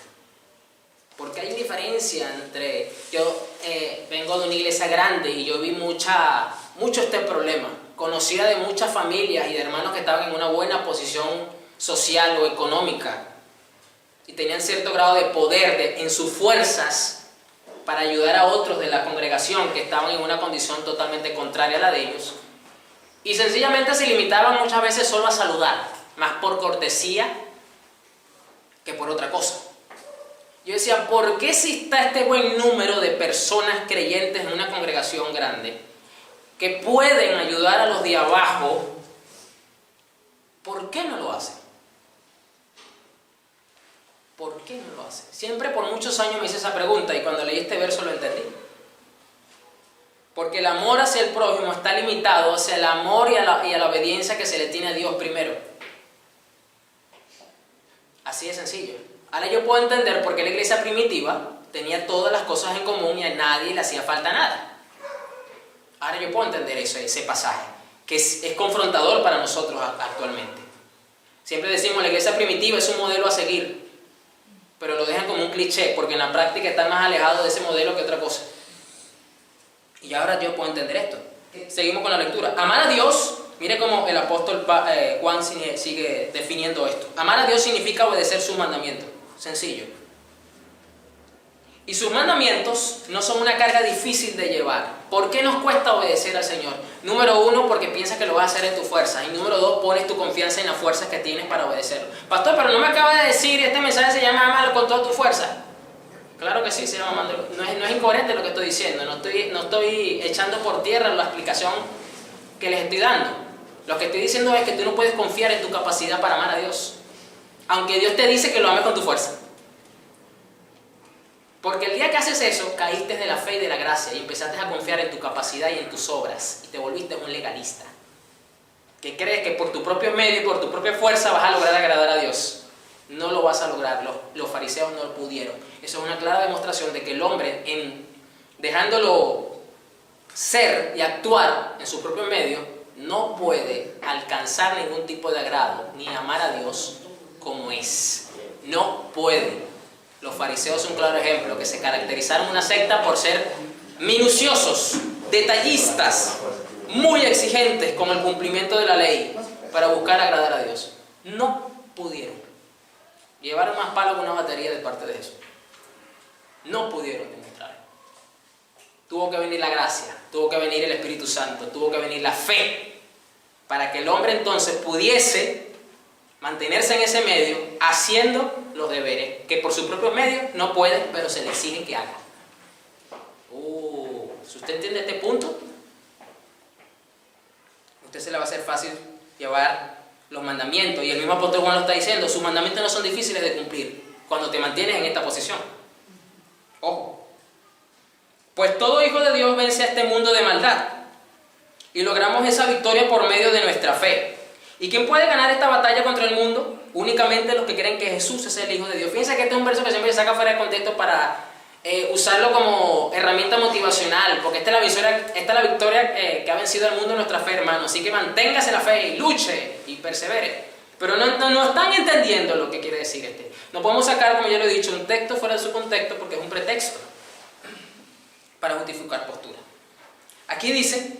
Porque hay diferencia entre... Yo vengo de una iglesia grande y yo vi mucho este problema. Conocida de muchas familias y de hermanos que estaban en una buena posición social o económica y tenían cierto grado de poder en sus fuerzas para ayudar a otros de la congregación que estaban en una condición totalmente contraria a la de ellos, y sencillamente se limitaban muchas veces solo a saludar, más por cortesía que por otra cosa. Yo decía, ¿por qué si está este buen número de personas creyentes en una congregación grande que pueden ayudar a los de abajo, por qué no lo hacen? ¿Por qué no lo hacen? Siempre por muchos años me hice esa pregunta y cuando leí este verso lo entendí. Porque el amor hacia el prójimo está limitado hacia el amor y a la obediencia que se le tiene a Dios primero. Así de sencillo. Ahora yo puedo entender por qué la iglesia primitiva tenía todas las cosas en común y a nadie le hacía falta nada. Ahora yo puedo entender ese pasaje, que es confrontador para nosotros actualmente. Siempre decimos la iglesia primitiva es un modelo a seguir, pero lo dejan como un cliché, porque en la práctica están más alejados de ese modelo que otra cosa. Y ahora yo puedo entender esto. Seguimos con la lectura. Amar a Dios, mire cómo el apóstol Juan sigue definiendo esto. Amar a Dios significa obedecer sus mandamientos. Sencillo. Y sus mandamientos no son una carga difícil de llevar. ¿Por qué nos cuesta obedecer al Señor? Número uno, porque piensas que lo vas a hacer en tu fuerza. Y número dos, pones tu confianza en las fuerzas que tienes para obedecerlo. Pastor, pero no me acaba de decir, este mensaje se llama amalo con toda tu fuerza. Claro que sí, se llama amándolo. No es incoherente lo que estoy diciendo. No estoy echando por tierra la explicación que les estoy dando. Lo que estoy diciendo es que tú no puedes confiar en tu capacidad para amar a Dios, aunque Dios te dice que lo ames con tu fuerza. Porque el día que haces eso, caíste de la fe y de la gracia y empezaste a confiar en tu capacidad y en tus obras y te volviste un legalista que crees que por tu propio medio y por tu propia fuerza vas a lograr agradar a Dios. No lo vas a lograr. Los fariseos no lo pudieron. Eso es una clara demostración de que el hombre, dejándolo ser y actuar en su propio medio, no puede alcanzar ningún tipo de agrado ni amar a Dios como es. No puede. Los fariseos son un claro ejemplo, que se caracterizaron una secta por ser minuciosos, detallistas, muy exigentes con el cumplimiento de la ley para buscar agradar a Dios. No pudieron. Llevaron más palo que una batería de parte de Jesús. No pudieron demostrarlo. Tuvo que venir la gracia, tuvo que venir el Espíritu Santo, tuvo que venir la fe para que el hombre entonces pudiese mantenerse en ese medio haciendo los deberes, que por su propio medio no puede, pero se le exige que haga. Si usted entiende este punto, a usted se le va a hacer fácil llevar los mandamientos. Y el mismo apóstol Juan lo está diciendo, sus mandamientos no son difíciles de cumplir cuando te mantienes en esta posición. Ojo. Pues todo hijo de Dios vence a este mundo de maldad y logramos esa victoria por medio de nuestra fe. ¿Y quién puede ganar esta batalla contra el mundo? Únicamente los que creen que Jesús es el Hijo de Dios. Fíjense que este es un verso que siempre se saca fuera de contexto para usarlo como herramienta motivacional, porque esta es la victoria que ha vencido al mundo en nuestra fe, hermano. Así que manténgase la fe y luche y persevere. Pero no están entendiendo lo que quiere decir este. No podemos sacar, como ya lo he dicho, un texto fuera de su contexto porque es un pretexto para justificar postura. Aquí dice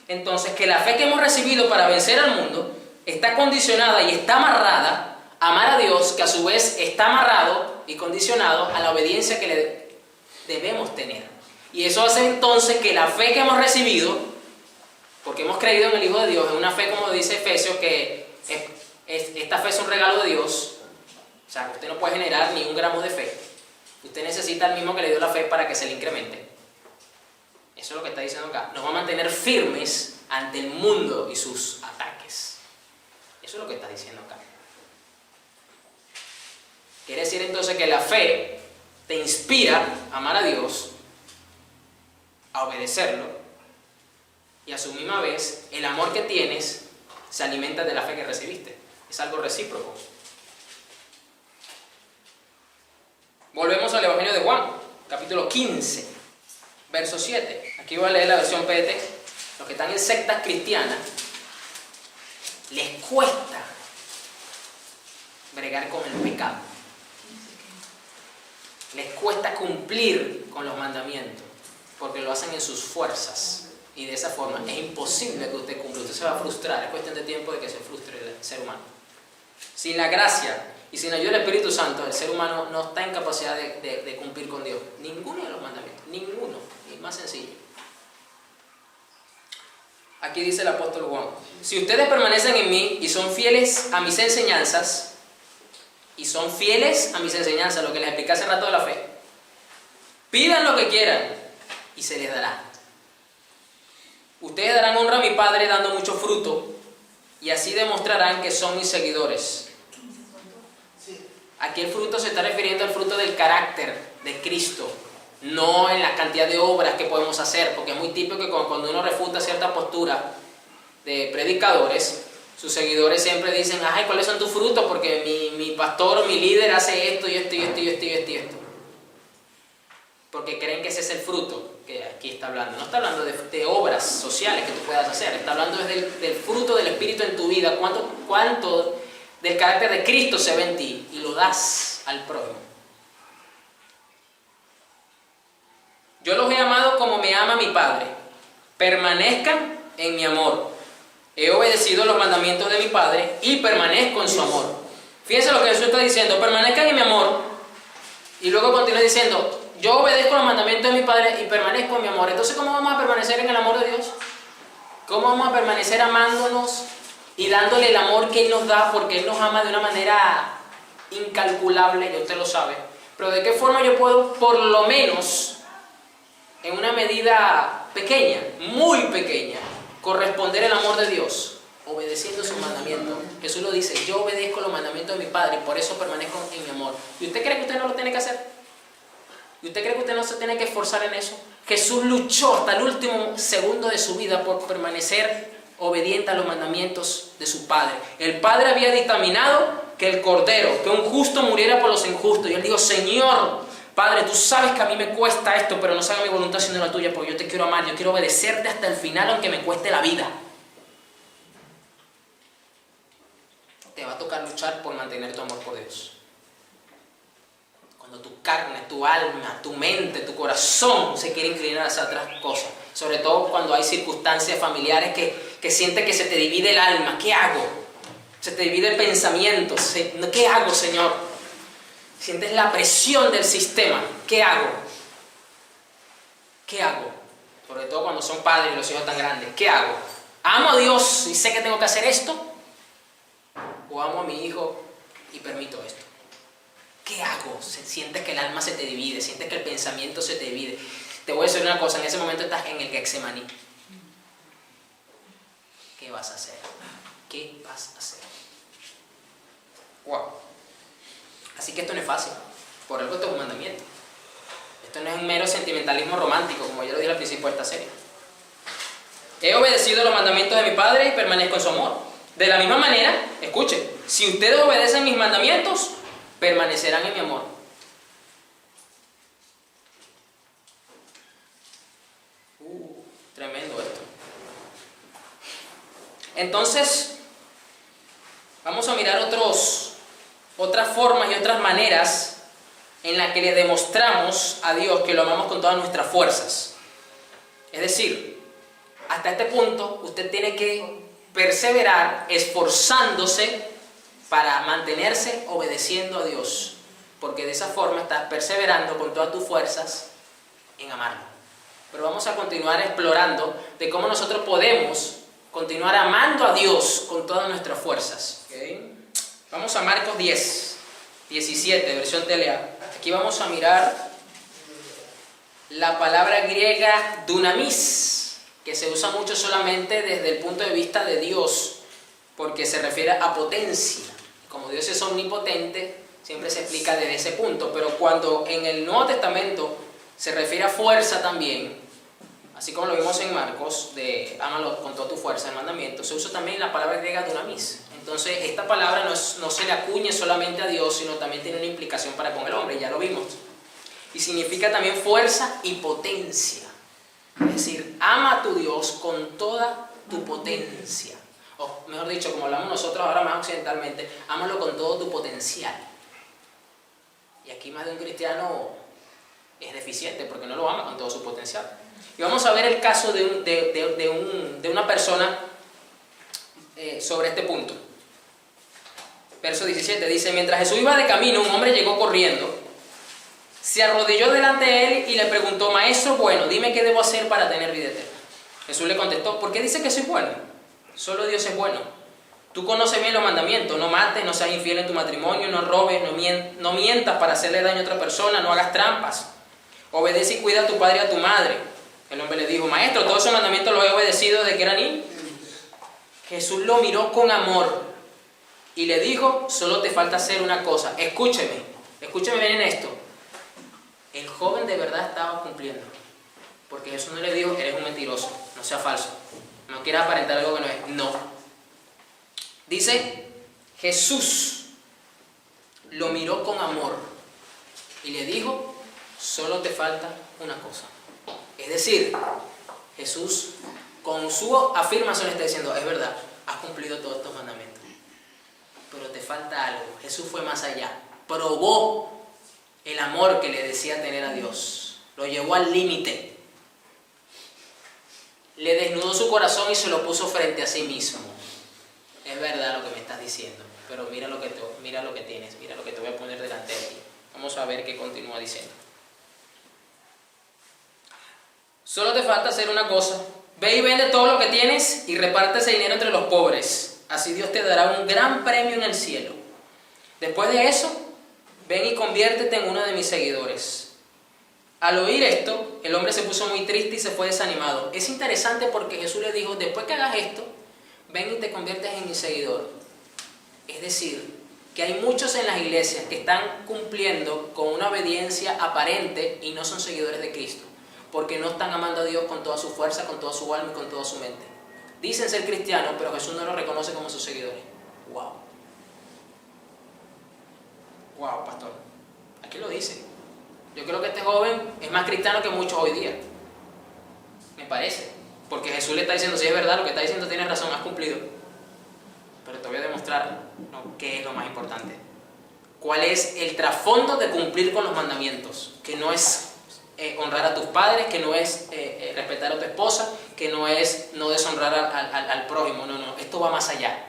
entonces que la fe que hemos recibido para vencer al mundo está condicionada y está amarrada a amar a Dios, que a su vez está amarrado y condicionado a la obediencia que le debemos tener. Y eso hace entonces que la fe que hemos recibido, porque hemos creído en el Hijo de Dios, es una fe, como dice Efesios, que esta fe es un regalo de Dios. O sea, que usted no puede generar ni un gramo de fe. Usted necesita el mismo que le dio la fe para que se le incremente. Eso es lo que está diciendo acá. Nos va a mantener firmes ante el mundo y sus ataques. Eso es lo que está diciendo acá. Quiere decir entonces que la fe te inspira a amar a Dios, a obedecerlo, y a su misma vez el amor que tienes se alimenta de la fe que recibiste. Es algo recíproco. Volvemos al Evangelio de Juan, capítulo 15, verso 7. Aquí voy a leer la versión PDT. Los que están en sectas cristianas les cuesta bregar con el pecado. Les cuesta cumplir con los mandamientos porque lo hacen en sus fuerzas y de esa forma es imposible que usted cumpla. Usted se va a frustrar, es cuestión de tiempo de que se frustre el ser humano. Sin la gracia y sin la ayuda del Espíritu Santo, el ser humano no está en capacidad de cumplir con Dios. Ninguno de los mandamientos, ninguno, es más sencillo. Aquí dice el apóstol Juan: si ustedes permanecen en mí y son fieles a mis enseñanzas, lo que les expliqué hace rato de la fe, pidan lo que quieran y se les dará. Ustedes darán honra a mi Padre dando mucho fruto y así demostrarán que son mis seguidores. Aquí el fruto se está refiriendo al fruto del carácter de Cristo, no en la cantidad de obras que podemos hacer, porque es muy típico que cuando uno refuta cierta postura de predicadores, sus seguidores siempre dicen: ay, ¿cuáles son tus frutos? Porque mi pastor o mi líder hace esto y esto y esto y esto y esto y esto. Porque creen que ese es el fruto que aquí está hablando. No está hablando de obras sociales que tú puedas hacer, está hablando del fruto del Espíritu en tu vida. ¿Cuánto del carácter de Cristo se ve en ti? Y lo das al prójimo. Yo los he amado como me ama mi Padre. Permanezcan en mi amor. He obedecido los mandamientos de mi Padre y permanezco en su amor. Fíjense lo que Jesús está diciendo: permanezcan en mi amor. Y luego continúa diciendo: yo obedezco los mandamientos de mi Padre y permanezco en mi amor. Entonces, ¿cómo vamos a permanecer en el amor de Dios? ¿Cómo vamos a permanecer amándonos y dándole el amor que Él nos da? Porque Él nos ama de una manera incalculable, y usted lo sabe. Pero ¿de qué forma yo puedo, por lo menos, en una medida pequeña, muy pequeña, corresponder el amor de Dios? Obedeciendo sus mandamientos. Jesús lo dice: yo obedezco los mandamientos de mi Padre y por eso permanezco en mi amor. ¿Y usted cree que usted no lo tiene que hacer? ¿Y usted cree que usted no se tiene que esforzar en eso? Jesús luchó hasta el último segundo de su vida por permanecer obediente a los mandamientos de su Padre. El Padre había dictaminado que el Cordero, que un justo muriera por los injustos. Y Él dijo: Señor, Padre, tú sabes que a mí me cuesta esto, pero no se haga mi voluntad sino la tuya, porque yo te quiero amar, yo quiero obedecerte hasta el final, aunque me cueste la vida. Te va a tocar luchar por mantener tu amor por Dios. Cuando tu carne, tu alma, tu mente, tu corazón se quiere inclinar hacia otras cosas. Sobre todo cuando hay circunstancias familiares que sientes que se te divide el alma. ¿Qué hago? Se te divide el pensamiento. ¿Qué hago, Señor? Sientes la presión del sistema. ¿Qué hago? ¿Qué hago? Sobre todo cuando son padres y los hijos tan grandes. ¿Qué hago? ¿Amo a Dios y sé que tengo que hacer esto? ¿O amo a mi hijo y permito esto? ¿Qué hago? Sientes que el alma se te divide, sientes que el pensamiento se te divide. Te voy a decir una cosa, en ese momento estás en el Getsemaní. ¿Qué vas a hacer? ¿Qué vas a hacer? Wow. Así que esto no es fácil. Por algo esto es un mandamiento. Esto no es un mero sentimentalismo romántico, como yo lo dije al principio de esta serie. He obedecido los mandamientos de mi Padre y permanezco en su amor. De la misma manera, escuchen, si ustedes obedecen mis mandamientos, permanecerán en mi amor. Tremendo esto. Entonces, vamos a mirar otras formas y otras maneras en las que le demostramos a Dios que lo amamos con todas nuestras fuerzas. Es decir, hasta este punto usted tiene que perseverar esforzándose para mantenerse obedeciendo a Dios, porque de esa forma estás perseverando con todas tus fuerzas en amarlo. Pero vamos a continuar explorando de cómo nosotros podemos continuar amando a Dios con todas nuestras fuerzas. ¿Okay? Vamos a Marcos 10, 17, versión TLA. Aquí vamos a mirar la palabra griega dunamis, que se usa mucho solamente desde el punto de vista de Dios, porque se refiere a potencia. Como Dios es omnipotente, siempre se explica desde ese punto, pero cuando en el Nuevo Testamento se refiere a fuerza también, así como lo vimos en Marcos, de ámalo con toda tu fuerza, el mandamiento, se usa también la palabra griega dunamis. Entonces, esta palabra no se le acuñe solamente a Dios, sino también tiene una implicación para con el hombre, ya lo vimos. Y significa también fuerza y potencia. Es decir, ama a tu Dios con toda tu potencia. O mejor dicho, como hablamos nosotros ahora más occidentalmente, ámalo con todo tu potencial. Y aquí más de un cristiano es deficiente porque no lo ama con todo su potencial. Y vamos a ver el caso de una persona sobre este punto. Verso 17 dice: mientras Jesús iba de camino, un hombre llegó corriendo, se arrodilló delante de él y le preguntó: Maestro bueno, dime qué debo hacer para tener vida eterna. Jesús le contestó: ¿por qué dice que soy bueno? Solo Dios es bueno. Tú conoces bien los mandamientos: no mates, no seas infiel en tu matrimonio, no robes, no mientas para hacerle daño a otra persona, no hagas trampas, obedece y cuida a tu padre y a tu madre. El hombre le dijo: Maestro, todos esos mandamientos los he obedecido desde que era niño. Jesús lo miró con amor y le dijo: solo te falta hacer una cosa. Escúcheme bien en esto. El joven de verdad estaba cumpliendo, porque Jesús no le dijo: eres un mentiroso, no seas falso, no quieras aparentar algo que no es. No. Dice: Jesús lo miró con amor y le dijo: solo te falta una cosa. Es decir, Jesús con su afirmación está diciendo: es verdad, has cumplido todos estos mandamientos, pero te falta algo. Jesús fue más allá, probó el amor que le decía tener a Dios, lo llevó al límite, le desnudó su corazón y se lo puso frente a sí mismo. Es verdad lo que me estás diciendo, pero mira lo que tienes, mira lo que te voy a poner delante de ti. Vamos a ver qué continúa diciendo. Solo te falta hacer una cosa: ve y vende todo lo que tienes y reparte ese dinero entre los pobres. Así Dios te dará un gran premio en el cielo. Después de eso, ven y conviértete en uno de mis seguidores. Al oír esto, el hombre se puso muy triste y se fue desanimado. Es interesante porque Jesús le dijo: después que hagas esto, ven y te conviertes en mi seguidor. Es decir, que hay muchos en las iglesias que están cumpliendo con una obediencia aparente y no son seguidores de Cristo, porque no están amando a Dios con toda su fuerza, con toda su alma y con toda su mente. Dicen ser cristianos, pero Jesús no los reconoce como sus seguidores. ¡Wow! ¡Wow, pastor! Aquí lo dice. Yo creo que este joven es más cristiano que muchos hoy día. Me parece. Porque Jesús le está diciendo: si es verdad, lo que está diciendo tienes razón, has cumplido. Pero te voy a demostrar, ¿no?, qué es lo más importante. ¿Cuál es el trasfondo de cumplir con los mandamientos? Que no es honrar a tus padres, que no es respetar a tu esposa, que no es no deshonrar al prójimo. No, esto va más allá.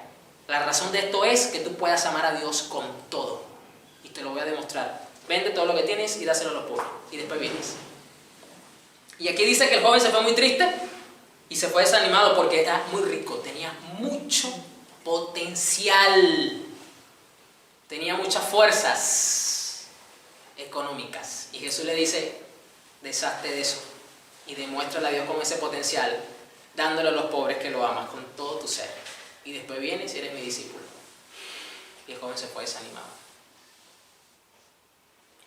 La razón de esto es que tú puedas amar a Dios con todo. Y te lo voy a demostrar. Vende todo lo que tienes y dáselo a los pobres. Y después vienes. Y aquí dice que el joven se fue muy triste Y se fue desanimado porque era muy rico, tenía mucho potencial, tenía muchas fuerzas económicas. Y Jesús le dice, deshazte de eso y demuéstrale a Dios con ese potencial, dándole a los pobres que lo amas con todo tu ser. Y después vienes y eres mi discípulo. Y el joven se fue desanimado.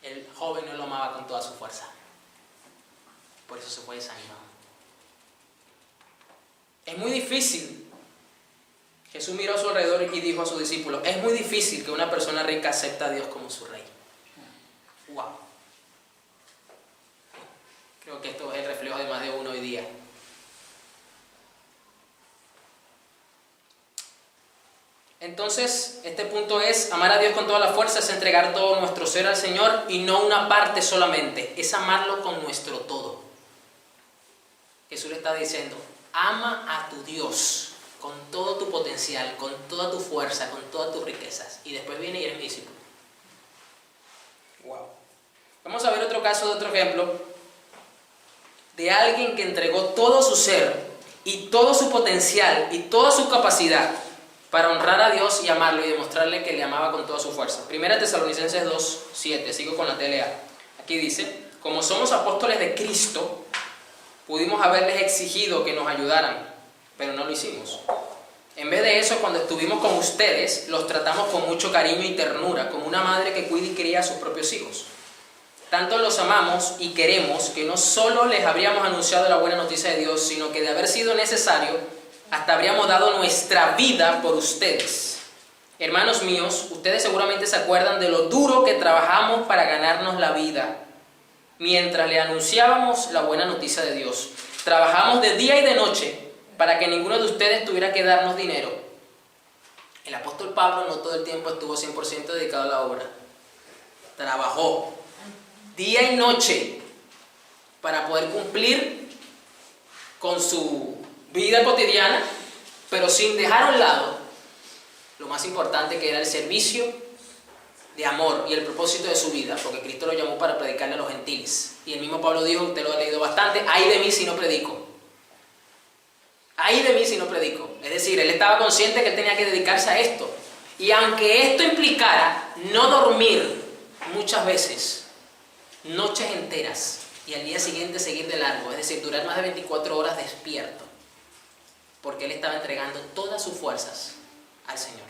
El joven no lo amaba con toda su fuerza. Por eso se fue desanimado. Es muy difícil. Jesús miró a su alrededor y dijo a sus discípulos, es muy difícil que una persona rica acepte a Dios como su rey. ¡Wow! Creo que esto es el reflejo de más de uno hoy día. Entonces, este punto es, amar a Dios con toda la fuerza es entregar todo nuestro ser al Señor y no una parte solamente, es amarlo con nuestro todo. Jesús le está diciendo, ama a tu Dios con todo tu potencial, con toda tu fuerza, con todas tus riquezas. Y después viene y eres mi discípulo. Wow. Vamos a ver otro caso de otro ejemplo de alguien que entregó todo su ser y todo su potencial y toda su capacidad para honrar a Dios y amarlo y demostrarle que le amaba con toda su fuerza. Primera Tesalonicenses 2:7, sigo con la TLA. Aquí dice, como somos apóstoles de Cristo, pudimos haberles exigido que nos ayudaran, pero no lo hicimos. En vez de eso, cuando estuvimos con ustedes, los tratamos con mucho cariño y ternura, como una madre que cuida y cría a sus propios hijos. Tanto los amamos y queremos que no solo les habríamos anunciado la buena noticia de Dios, sino que de haber sido necesario, hasta habríamos dado nuestra vida por ustedes. Hermanos míos, ustedes seguramente se acuerdan de lo duro que trabajamos para ganarnos la vida, mientras le anunciábamos la buena noticia de Dios. Trabajamos de día y de noche para que ninguno de ustedes tuviera que darnos dinero. El apóstol Pablo no todo el tiempo estuvo 100% dedicado a la obra. Trabajó día y noche para poder cumplir con su vida cotidiana, pero sin dejar a un lado lo más importante, que era el servicio de amor y el propósito de su vida, porque Cristo lo llamó para predicarle a los gentiles. Y el mismo Pablo dijo, usted lo ha leído bastante, ay de mí si no predico. Ay de mí si no predico. Es decir, él estaba consciente que él tenía que dedicarse a esto. Y aunque esto implicara no dormir muchas veces, noches enteras, y al día siguiente seguir de largo, es decir, durar más de 24 horas despierto, porque él estaba entregando todas sus fuerzas al Señor.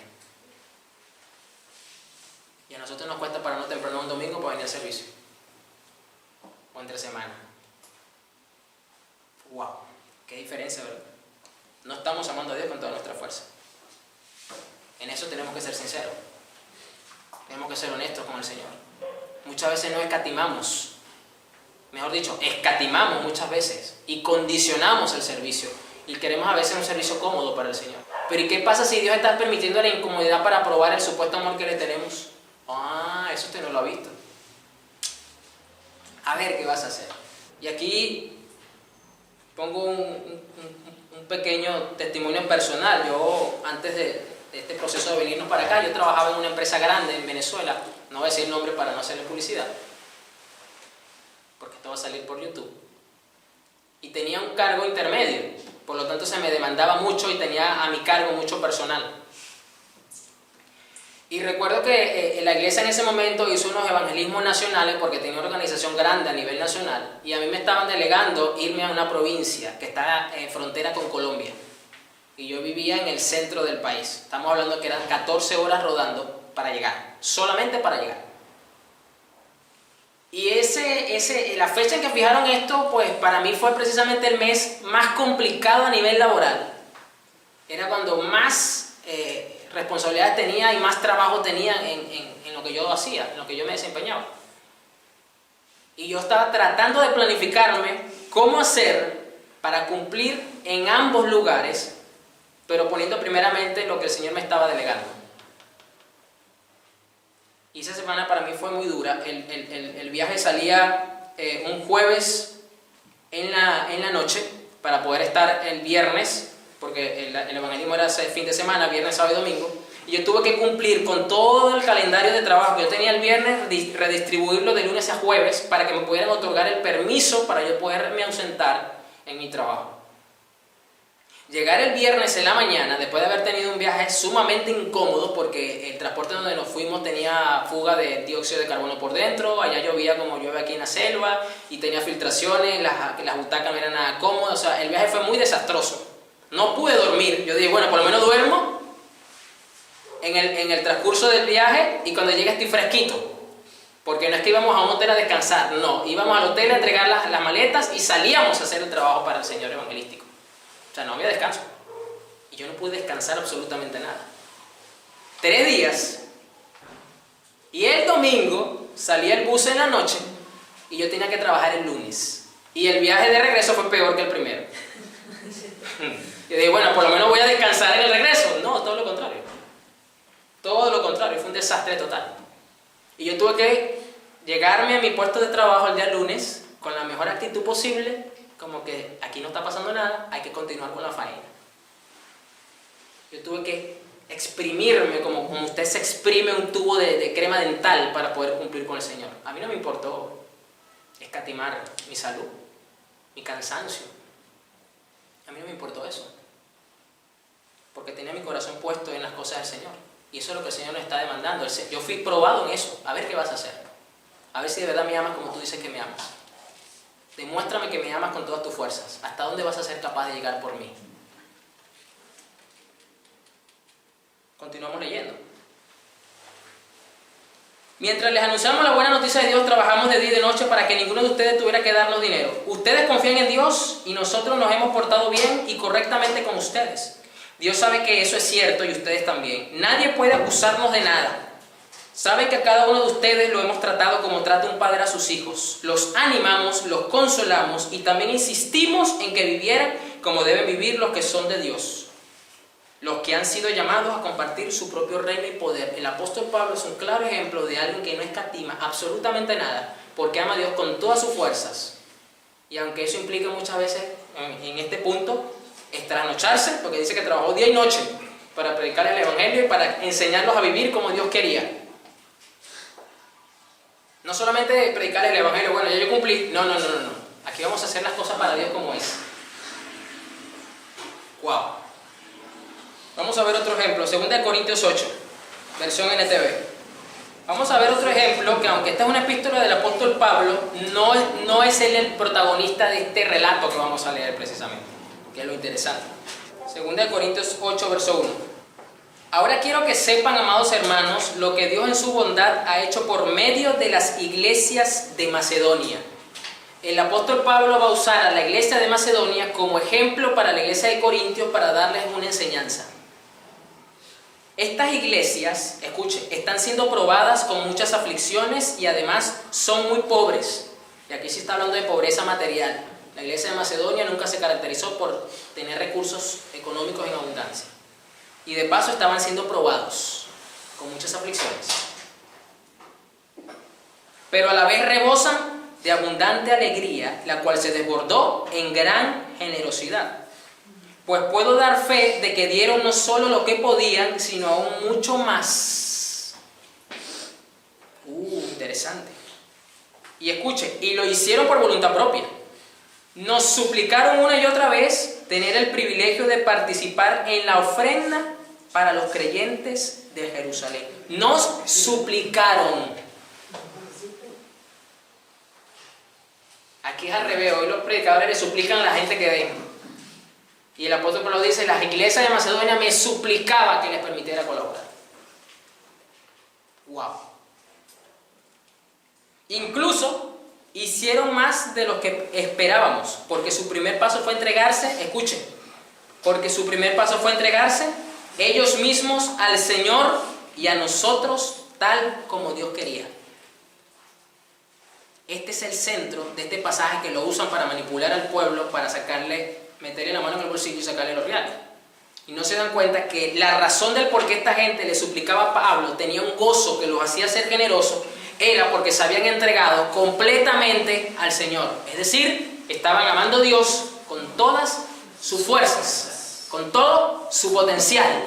Y a nosotros nos cuesta pararnos temprano un domingo para venir al servicio, o entre semana. ¡Wow! ¡Qué diferencia!, ¿verdad? No estamos amando a Dios con toda nuestra fuerza. En eso tenemos que ser sinceros. Tenemos que ser honestos con el Señor. Muchas veces no escatimamos. Mejor dicho, escatimamos muchas veces y condicionamos el servicio. Y queremos a veces un servicio cómodo para el Señor. Pero ¿y qué pasa si Dios está permitiendo la incomodidad para probar el supuesto amor que le tenemos? Ah, eso usted no lo ha visto. A ver qué vas a hacer. Y aquí pongo un pequeño testimonio personal. Yo, antes de este proceso de venirnos para acá, yo trabajaba en una empresa grande en Venezuela. No voy a decir el nombre para no hacerle publicidad, porque esto va a salir por YouTube. Y tenía un cargo intermedio, por lo tanto se me demandaba mucho y tenía a mi cargo mucho personal. Y recuerdo que la iglesia en ese momento hizo unos evangelismos nacionales, porque tenía una organización grande a nivel nacional, y a mí me estaban delegando irme a una provincia que está en frontera con Colombia. Y yo vivía en el centro del país. Estamos hablando de que eran 14 horas rodando para llegar, solamente para llegar. Y la fecha en que fijaron esto, pues para mí fue precisamente el mes más complicado a nivel laboral. Era cuando más responsabilidades tenía y más trabajo tenía en lo que yo hacía, en lo que yo me desempeñaba. Y yo estaba tratando de planificarme cómo hacer para cumplir en ambos lugares, pero poniendo primeramente lo que el Señor me estaba delegando. Y esa semana para mí fue muy dura. El viaje salía un jueves en la noche para poder estar el viernes, porque el evangelismo era ese fin de semana, viernes, sábado y domingo. Y yo tuve que cumplir con todo el calendario de trabajo que yo tenía el viernes, redistribuirlo de lunes a jueves para que me pudieran otorgar el permiso para yo poderme ausentar en mi trabajo. Llegar el viernes en la mañana, después de haber tenido un viaje sumamente incómodo, porque el transporte donde nos fuimos tenía fuga de dióxido de carbono por dentro, allá llovía como llueve aquí en la selva, y tenía filtraciones, las butacas no eran nada cómodas, o sea, el viaje fue muy desastroso. No pude dormir, yo dije, bueno, por lo menos duermo en el transcurso del viaje, y cuando llegue estoy fresquito. Porque no es que íbamos a un hotel a descansar, no, íbamos al hotel a entregar las maletas y salíamos a hacer el trabajo para el Señor evangelístico. O sea, no había descanso. Y yo no pude descansar absolutamente nada. 3 días. Y el domingo salía el bus en la noche y yo tenía que trabajar el lunes. Y el viaje de regreso fue peor que el primero. Yo dije, bueno, por lo menos voy a descansar en el regreso. No, todo lo contrario. Todo lo contrario, fue un desastre total. Y yo tuve que llegarme a mi puesto de trabajo el día lunes con la mejor actitud posible, como que aquí no está pasando nada, hay que continuar con la faena. Yo tuve que exprimirme como usted se exprime un tubo de crema dental para poder cumplir con el Señor. A mí no me importó escatimar mi salud, mi cansancio. A mí no me importó eso, porque tenía mi corazón puesto en las cosas del Señor. Y eso es lo que el Señor nos está demandando. Yo fui probado en eso. A ver qué vas a hacer. A ver si de verdad me amas como tú dices que me amas. Demuéstrame que me amas con todas tus fuerzas. ¿Hasta dónde vas a ser capaz de llegar por mí? Continuamos leyendo. Mientras les anunciamos la buena noticia de Dios, trabajamos de día y de noche para que ninguno de ustedes tuviera que darnos dinero. Ustedes confían en Dios y nosotros nos hemos portado bien y correctamente con ustedes. Dios sabe que eso es cierto y ustedes también. Nadie puede acusarnos de nada. Saben que a cada uno de ustedes lo hemos tratado como trata un padre a sus hijos. Los animamos, los consolamos y también insistimos en que vivieran como deben vivir los que son de Dios. Los que han sido llamados a compartir su propio reino y poder. El apóstol Pablo es un claro ejemplo de alguien que no escatima absolutamente nada, porque ama a Dios con todas sus fuerzas. Y aunque eso implica muchas veces, en este punto, es trasnocharse, porque dice que trabajó día y noche para predicar el Evangelio y para enseñarlos a vivir como Dios quería. No solamente predicar el Evangelio, bueno, ya yo cumplí. No. Aquí vamos a hacer las cosas para Dios como es. Wow. Vamos a ver otro ejemplo, 2 Corintios 8, versión NTV. Vamos a ver otro ejemplo, que aunque esta es una epístola del apóstol Pablo, no es él el protagonista de este relato que vamos a leer precisamente, que es lo interesante. 2 Corintios 8, verso 1. Ahora quiero que sepan, amados hermanos, lo que Dios en su bondad ha hecho por medio de las iglesias de Macedonia. El apóstol Pablo va a usar a la iglesia de Macedonia como ejemplo para la iglesia de Corintios para darles una enseñanza. Estas iglesias, escuche, están siendo probadas con muchas aflicciones y además son muy pobres. Y aquí sí está hablando de pobreza material. La iglesia de Macedonia nunca se caracterizó por tener recursos económicos en abundancia. Y de paso estaban siendo probados con muchas aflicciones. Pero a la vez rebosan de abundante alegría, la cual se desbordó en gran generosidad. Pues puedo dar fe de que dieron no solo lo que podían, sino aún mucho más. Interesante. Y escuche, y lo hicieron por voluntad propia. Nos suplicaron una y otra vez tener el privilegio de participar en la ofrenda para los creyentes de Jerusalén. Nos suplicaron. Aquí es al revés, hoy los predicadores le suplican a la gente que den. Y el apóstol Pablo dice, las iglesias de Macedonia me suplicaba que les permitiera colaborar. ¡Wow! Incluso hicieron más de lo que esperábamos, porque su primer paso fue entregarse, escuchen, porque su primer paso fue entregarse ellos mismos al Señor y a nosotros tal como Dios quería. Este es el centro de este pasaje que lo usan para manipular al pueblo, para meterle la mano en el bolsillo y sacarle los reales. Y no se dan cuenta que la razón del por qué esta gente le suplicaba a Pablo, tenía un gozo que los hacía ser generosos, era porque se habían entregado completamente al Señor. Es decir, estaban amando a Dios con todas sus fuerzas, con todo su potencial.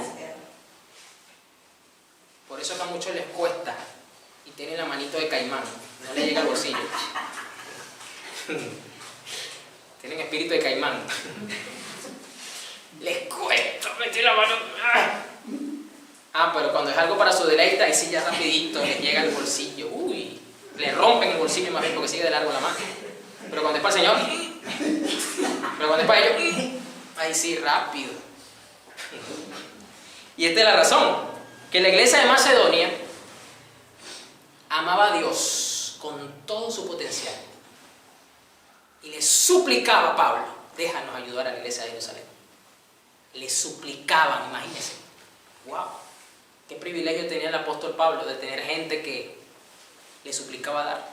Por eso que a muchos les cuesta y tienen la manito de caimán, no les llega al bolsillo. Tienen espíritu de caimán. Les cuesta meter la mano. Pero cuando es algo para su deleite, ahí sí ya rapidito les llega al bolsillo. Uy, le rompen el bolsillo más bien porque sigue de largo la mano. Pero cuando es para el Señor, pero cuando es para ellos, ahí sí rápido. Y esta es la razón, que la iglesia de Macedonia amaba a Dios con todo su potencial. Y le suplicaba a Pablo, déjanos ayudar a la iglesia de Jerusalén. Le suplicaban, imagínense. ¡Wow! Qué privilegio tenía el apóstol Pablo de tener gente que le suplicaba dar.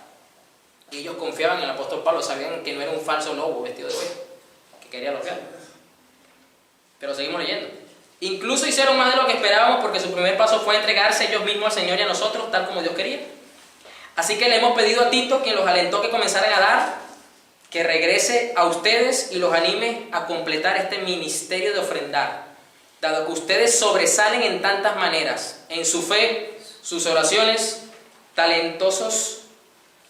Y ellos confiaban en el apóstol Pablo, sabían que no era un falso lobo vestido de oveja, que quería lograr. Pero seguimos leyendo. Incluso hicieron más de lo que esperábamos porque su primer paso fue entregarse ellos mismos al Señor y a nosotros, tal como Dios quería. Así que le hemos pedido a Tito, quien los alentó que comenzaran a dar, que regrese a ustedes y los anime a completar este ministerio de ofrendar, dado que ustedes sobresalen en tantas maneras, en su fe, sus oraciones, talentosos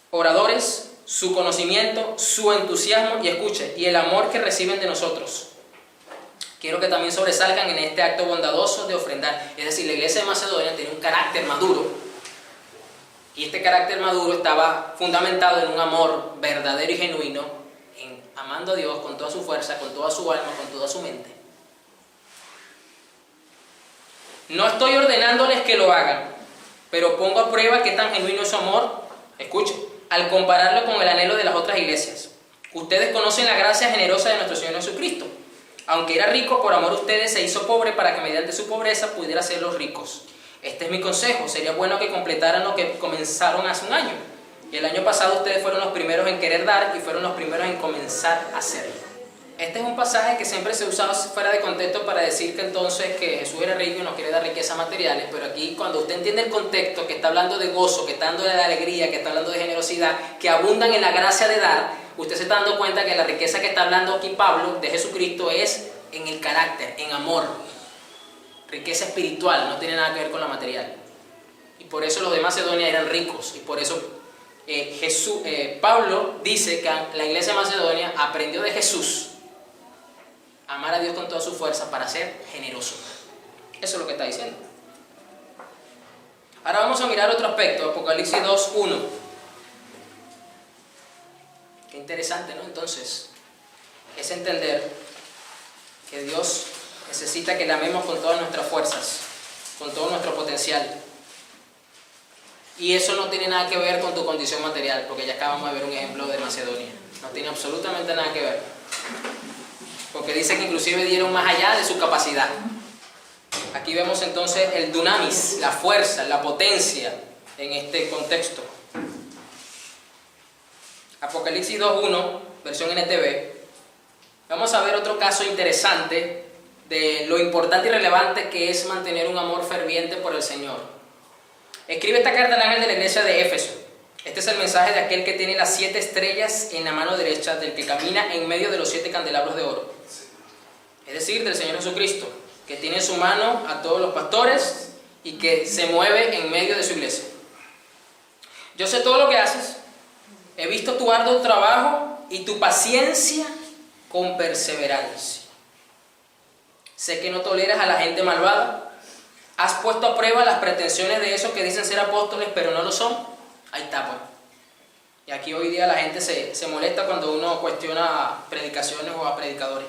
oradores, su conocimiento, su entusiasmo y escuche, y el amor que reciben de nosotros. Quiero que también sobresalgan en este acto bondadoso de ofrendar. Es decir, la iglesia de Macedonia tiene un carácter maduro, y este carácter maduro estaba fundamentado en un amor verdadero y genuino, en amando a Dios con toda su fuerza, con toda su alma, con toda su mente. No estoy ordenándoles que lo hagan, pero pongo a prueba qué tan genuino es su amor, escuchen, al compararlo con el anhelo de las otras iglesias. Ustedes conocen la gracia generosa de nuestro Señor Jesucristo. Aunque era rico, por amor a ustedes se hizo pobre para que mediante su pobreza pudiera hacerlos ricos. Este es mi consejo, sería bueno que completaran lo que comenzaron hace un año. Y el año pasado ustedes fueron los primeros en querer dar y fueron los primeros en comenzar a hacerlo. Este es un pasaje que siempre se usa fuera de contexto para decir que entonces que Jesús era rico y nos quiere dar riquezas materiales, pero aquí cuando usted entiende el contexto, que está hablando de gozo, que está hablando de alegría, que está hablando de generosidad, que abundan en la gracia de dar, usted se está dando cuenta que la riqueza que está hablando aquí Pablo de Jesucristo es en el carácter, en amor. Riqueza espiritual, no tiene nada que ver con la material. Y por eso los de Macedonia eran ricos. Y por eso Pablo dice que la iglesia de Macedonia aprendió de Jesús a amar a Dios con toda su fuerza para ser generoso. Eso es lo que está diciendo. Ahora vamos a mirar otro aspecto, Apocalipsis 2:1. Qué interesante, ¿no? Entonces, es entender que Dios necesita que le amemos con todas nuestras fuerzas, con todo nuestro potencial. Y eso no tiene nada que ver con tu condición material, porque ya acabamos de ver un ejemplo de Macedonia. No tiene absolutamente nada que ver. Porque dice que inclusive dieron más allá de su capacidad. Aquí vemos entonces el dunamis, la fuerza, la potencia en este contexto. Apocalipsis 2:1, versión NTV. Vamos a ver otro caso interesante de lo importante y relevante que es mantener un amor ferviente por el Señor. Escribe esta carta al ángel de la iglesia de Éfeso. Este es el mensaje de aquel que tiene las 7 estrellas en la mano derecha, del que camina en medio de los 7 candelabros de oro. Es decir, del Señor Jesucristo, que tiene en su mano a todos los pastores y que se mueve en medio de su iglesia. Yo sé todo lo que haces, he visto tu arduo trabajo y tu paciencia con perseverancia. Sé que no toleras a la gente malvada. Has puesto a prueba las pretensiones de esos que dicen ser apóstoles, pero no lo son. Ahí está, pues. Y aquí hoy día la gente se molesta cuando uno cuestiona a predicaciones o a predicadores.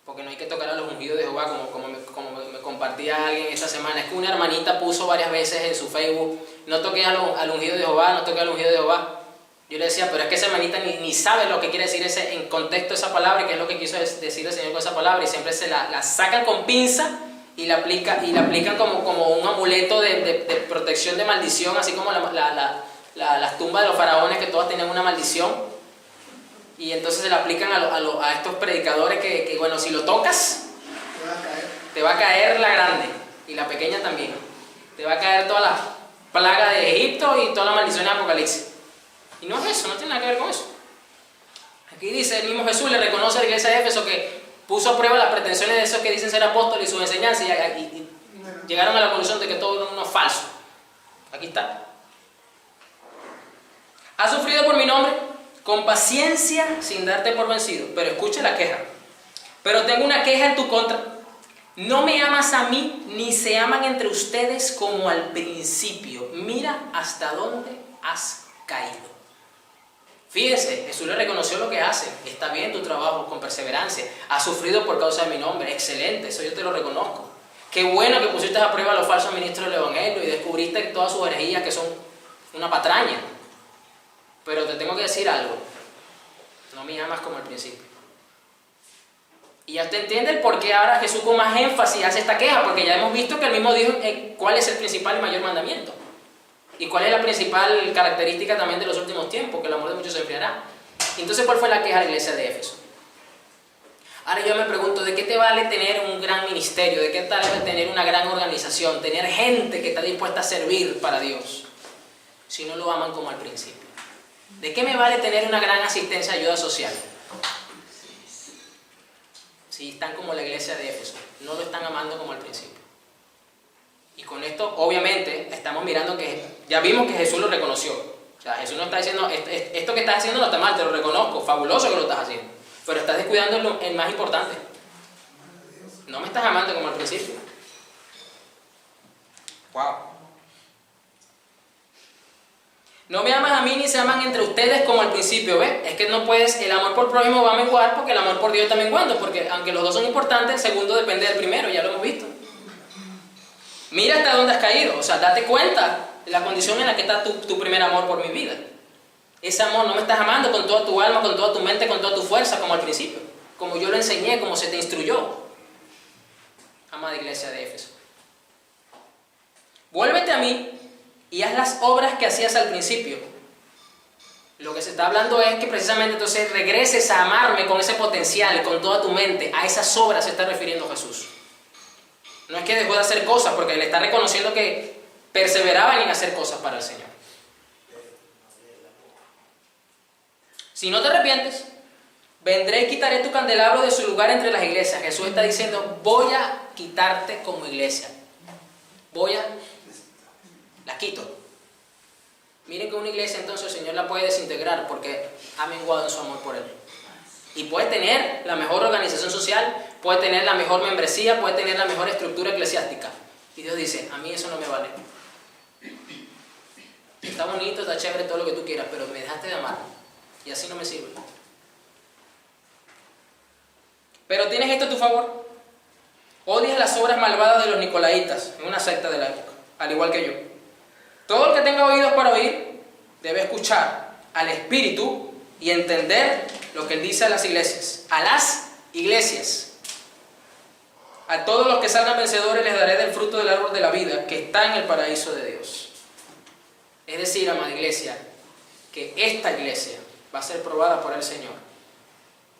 Porque no hay que tocar a los ungidos de Jehová, como me compartía alguien esta semana. Es que una hermanita puso varias veces en su Facebook, no toques al ungido de Jehová, no toques al ungido de Jehová. Yo le decía, pero es que esa hermanita ni sabe lo que quiere decir en contexto esa palabra, y qué es lo que quiso decir el Señor con esa palabra, y siempre se la sacan con pinza y la aplican como un amuleto de protección de maldición, así como las tumbas de los faraones, que todas tenían una maldición, y entonces se la aplican a estos predicadores que bueno, si lo tocas, te va a caer la grande, y la pequeña también. Te va a caer toda la plaga de Egipto y toda la maldición de Apocalipsis. Y no es eso, no tiene nada que ver con eso. Aquí dice, el mismo Jesús le reconoce a la iglesia de Éfeso que puso a prueba las pretensiones de esos que dicen ser apóstoles y sus enseñanzas, y llegaron a la conclusión de que todo era uno falso. Aquí está. Has sufrido por mi nombre con paciencia sin darte por vencido, pero escuche la queja. Pero tengo una queja en tu contra. No me amas a mí, ni se aman entre ustedes como al principio. Mira hasta dónde has caído. Fíjense, Jesús le reconoció lo que hacen. Está bien tu trabajo con perseverancia. Has sufrido por causa de mi nombre. Excelente, eso yo te lo reconozco. Qué bueno que pusiste a prueba a los falsos ministros del Evangelio y descubriste todas sus herejías que son una patraña. Pero te tengo que decir algo. No me amas como al principio. Y ya usted entiende el por qué ahora Jesús con más énfasis hace esta queja, porque ya hemos visto que él mismo dijo cuál es el principal y mayor mandamiento. Y cuál es la principal característica también de los últimos tiempos, que el amor de muchos se enfriará. Entonces, ¿cuál fue la queja de la iglesia de Éfeso? Ahora yo me pregunto, ¿de qué te vale tener un gran ministerio? ¿De qué te vale tener una gran organización? Tener gente que está dispuesta a servir para Dios, si no lo aman como al principio. ¿De qué me vale tener una gran asistencia y ayuda social? Si están como la iglesia de Éfeso, no lo están amando como al principio. Y con esto, obviamente, estamos mirando que ya vimos que Jesús lo reconoció. O sea, Jesús no está diciendo, esto que estás haciendo no está mal, te lo reconozco, fabuloso que lo estás haciendo. Pero estás descuidando el más importante. No me estás amando como al principio. Wow. No me amas a mí ni se aman entre ustedes como al principio, ¿ves? Es que no puedes, el amor por prójimo va a menguar porque el amor por Dios está menguando, porque aunque los dos son importantes, el segundo depende del primero, ya lo hemos visto. Mira hasta dónde has caído, o sea, date cuenta de la condición en la que está tu primer amor por mi vida. Ese amor no me estás amando con toda tu alma, con toda tu mente, con toda tu fuerza, como al principio, como yo lo enseñé, como se te instruyó. Amada iglesia de Éfeso. Vuélvete a mí y haz las obras que hacías al principio. Lo que se está hablando es que precisamente entonces regreses a amarme con ese potencial, con toda tu mente. A esas obras se está refiriendo Jesús. No es que dejó de hacer cosas, porque le está reconociendo que perseveraban en hacer cosas para el Señor. Si no te arrepientes, vendré y quitaré tu candelabro de su lugar entre las iglesias. Jesús está diciendo, voy a quitarte como iglesia. La quito. Miren que una iglesia entonces el Señor la puede desintegrar porque ha menguado en su amor por Él. Y puede tener la mejor organización social, puede tener la mejor membresía, puede tener la mejor estructura eclesiástica. Y Dios dice, a mí eso no me vale. Está bonito, está chévere, todo lo que tú quieras, pero me dejaste de amar. Y así no me sirve. Pero tienes esto a tu favor. Odias las obras malvadas de los nicolaitas, en una secta de la época, al igual que yo. Todo el que tenga oídos para oír, debe escuchar al Espíritu y entender lo que Él dice a las iglesias. A las iglesias. A todos los que salgan vencedores les daré del fruto del árbol de la vida, que está en el paraíso de Dios. Es decir, amada iglesia, que esta iglesia va a ser probada por el Señor.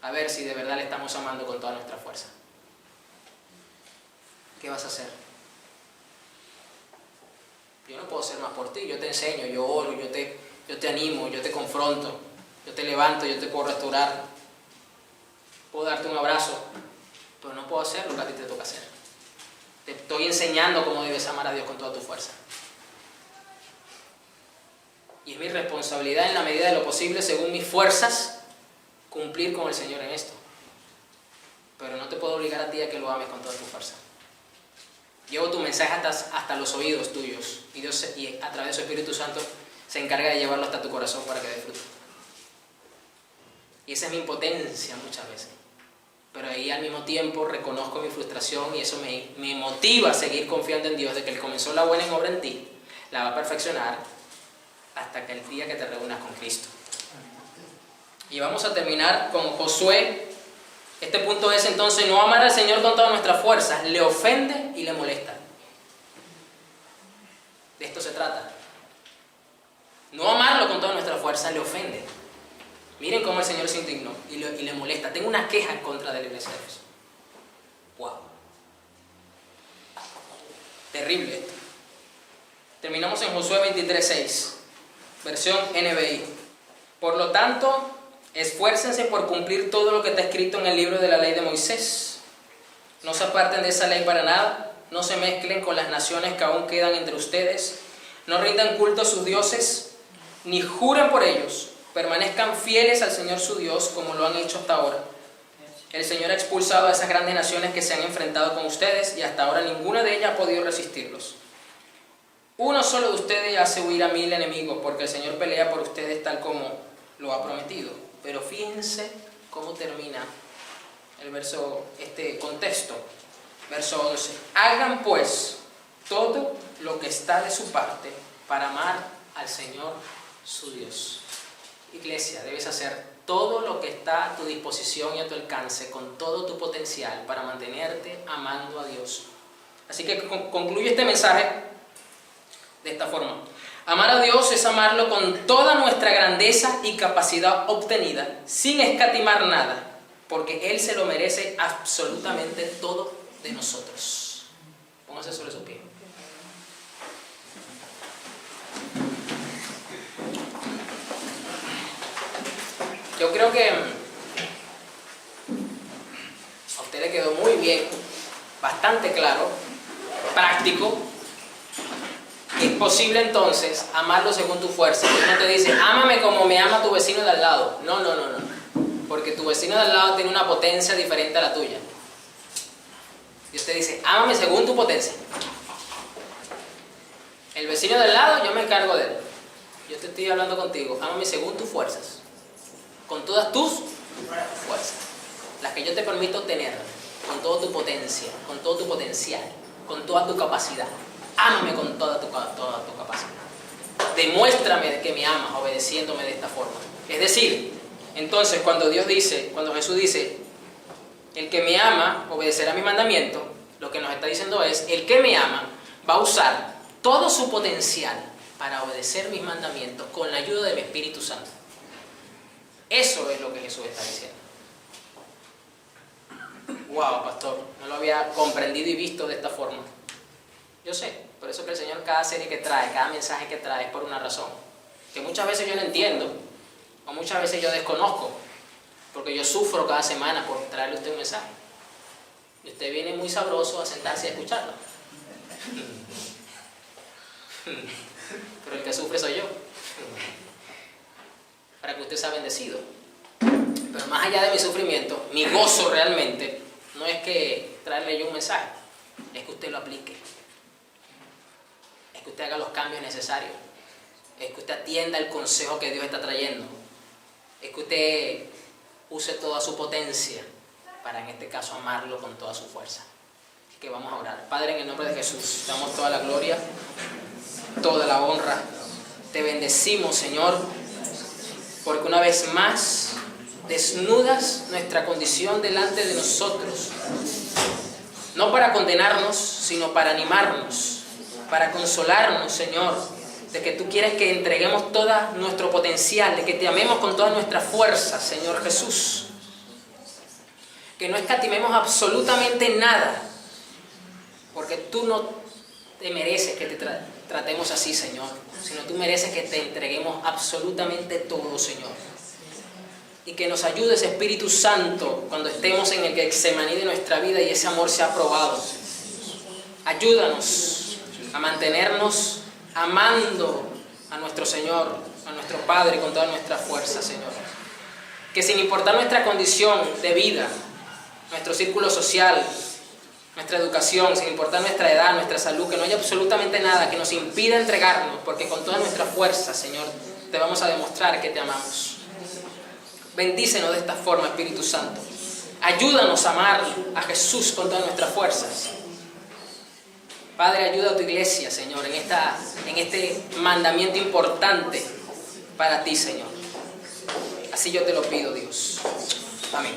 A ver si de verdad le estamos amando con toda nuestra fuerza. ¿Qué vas a hacer? Yo no puedo hacer más por ti. Yo te enseño, yo oro, yo te animo, yo te confronto, yo te levanto, yo te puedo restaurar. Puedo darte un abrazo, pero no puedo hacer lo que a ti te toca hacer. Te estoy enseñando cómo debes amar a Dios con toda tu fuerza. Y es mi responsabilidad en la medida de lo posible, según mis fuerzas, cumplir con el Señor en esto. Pero no te puedo obligar a ti a que lo ames con toda tu fuerza. Llevo tu mensaje hasta los oídos tuyos y Dios a través de su Espíritu Santo se encarga de llevarlo hasta tu corazón para que dé fruto. Y esa es mi impotencia muchas veces. Pero ahí al mismo tiempo reconozco mi frustración y eso me motiva a seguir confiando en Dios de que Él comenzó la buena obra en ti, la va a perfeccionar hasta que el día que te reúnas con Cristo. Y vamos a terminar con Josué. Este punto es entonces no amar al Señor con todas nuestras fuerzas, le ofende y le molesta. De esto se trata. No amarlo con todas nuestras fuerzas le ofende. Miren cómo el Señor se indignó y le molesta. Tengo una queja en contra de la iglesia de Éfeso. ¡Wow! Terrible esto. Terminamos en Josué 23:6, versión NBI. Por lo tanto, esfuércense por cumplir todo lo que está escrito en el libro de la ley de Moisés. No se aparten de esa ley para nada, no se mezclen con las naciones que aún quedan entre ustedes, no rindan culto a sus dioses, ni juren por ellos, permanezcan fieles al Señor su Dios como lo han hecho hasta ahora. El Señor ha expulsado a esas grandes naciones que se han enfrentado con ustedes y hasta ahora ninguna de ellas ha podido resistirlos. Uno solo de ustedes hace huir a 1000 enemigos, porque el Señor pelea por ustedes tal como lo ha prometido. Pero fíjense cómo termina este contexto. Verso 11. Hagan pues todo lo que está de su parte para amar al Señor su Dios. Iglesia, debes hacer todo lo que está a tu disposición y a tu alcance, con todo tu potencial, para mantenerte amando a Dios. Así que concluye este mensaje de esta forma. Amar a Dios es amarlo con toda nuestra grandeza y capacidad obtenida, sin escatimar nada, porque Él se lo merece absolutamente todo de nosotros. Póngase sobre su pie. Yo creo que a usted le quedó muy bien, bastante claro, práctico, que es posible entonces amarlo según tu fuerza. Dios no te dice, ámame como me ama tu vecino de al lado. No, porque tu vecino de al lado tiene una potencia diferente a la tuya. Dios te dice, ámame según tu potencia. El vecino de al lado, yo me encargo de él. Yo te estoy hablando contigo, ámame según tus fuerzas. Con todas tus fuerzas, las que yo te permito tener, con toda tu potencia, con todo tu potencial, con toda tu capacidad. Ámame con toda tu capacidad. Demuéstrame que me amas obedeciéndome de esta forma. Es decir, entonces cuando Jesús dice, el que me ama obedecerá mi mandamiento, lo que nos está diciendo es, el que me ama va a usar todo su potencial para obedecer mis mandamientos con la ayuda de mi Espíritu Santo. Eso es lo que Jesús está diciendo. Wow, pastor, no lo había comprendido y visto de esta forma. Yo sé, por eso que el Señor cada serie que trae, cada mensaje que trae es por una razón. Que muchas veces yo no entiendo, o muchas veces yo desconozco, porque yo sufro cada semana por traerle a usted un mensaje. Y usted viene muy sabroso a sentarse y a escucharlo. Pero el que sufre soy yo. Para que usted sea bendecido. Pero más allá de mi sufrimiento, mi gozo realmente no es que traerle yo un mensaje, es que usted lo aplique, es que usted haga los cambios necesarios, es que usted atienda el consejo que Dios está trayendo, es que usted use toda su potencia para, en este caso, amarlo con toda su fuerza. Así que vamos a orar. Padre, en el nombre de Jesús, te damos toda la gloria, toda la honra, te bendecimos, Señor, porque una vez más desnudas nuestra condición delante de nosotros, no para condenarnos, sino para animarnos, para consolarnos, Señor, de que tú quieres que entreguemos todo nuestro potencial, de que te amemos con toda nuestra fuerza, Señor Jesús, que no escatimemos absolutamente nada, porque tú no te mereces que te tratemos así, Señor, sino tú mereces que te entreguemos absolutamente todo, Señor. Y que nos ayudes, Espíritu Santo, cuando estemos en el Getsemaní de nuestra vida y ese amor sea probado. Ayúdanos a mantenernos amando a nuestro Señor, a nuestro Padre con toda nuestra fuerza, Señor. Que sin importar nuestra condición de vida, nuestro círculo social, nuestra educación, sin importar nuestra edad, nuestra salud, que no haya absolutamente nada que nos impida entregarnos, porque con toda nuestra fuerza, Señor, te vamos a demostrar que te amamos. Bendícenos de esta forma, Espíritu Santo. Ayúdanos a amar a Jesús con todas nuestras fuerzas. Padre, ayuda a tu iglesia, Señor, en este mandamiento importante para ti, Señor. Así yo te lo pido, Dios. Amén.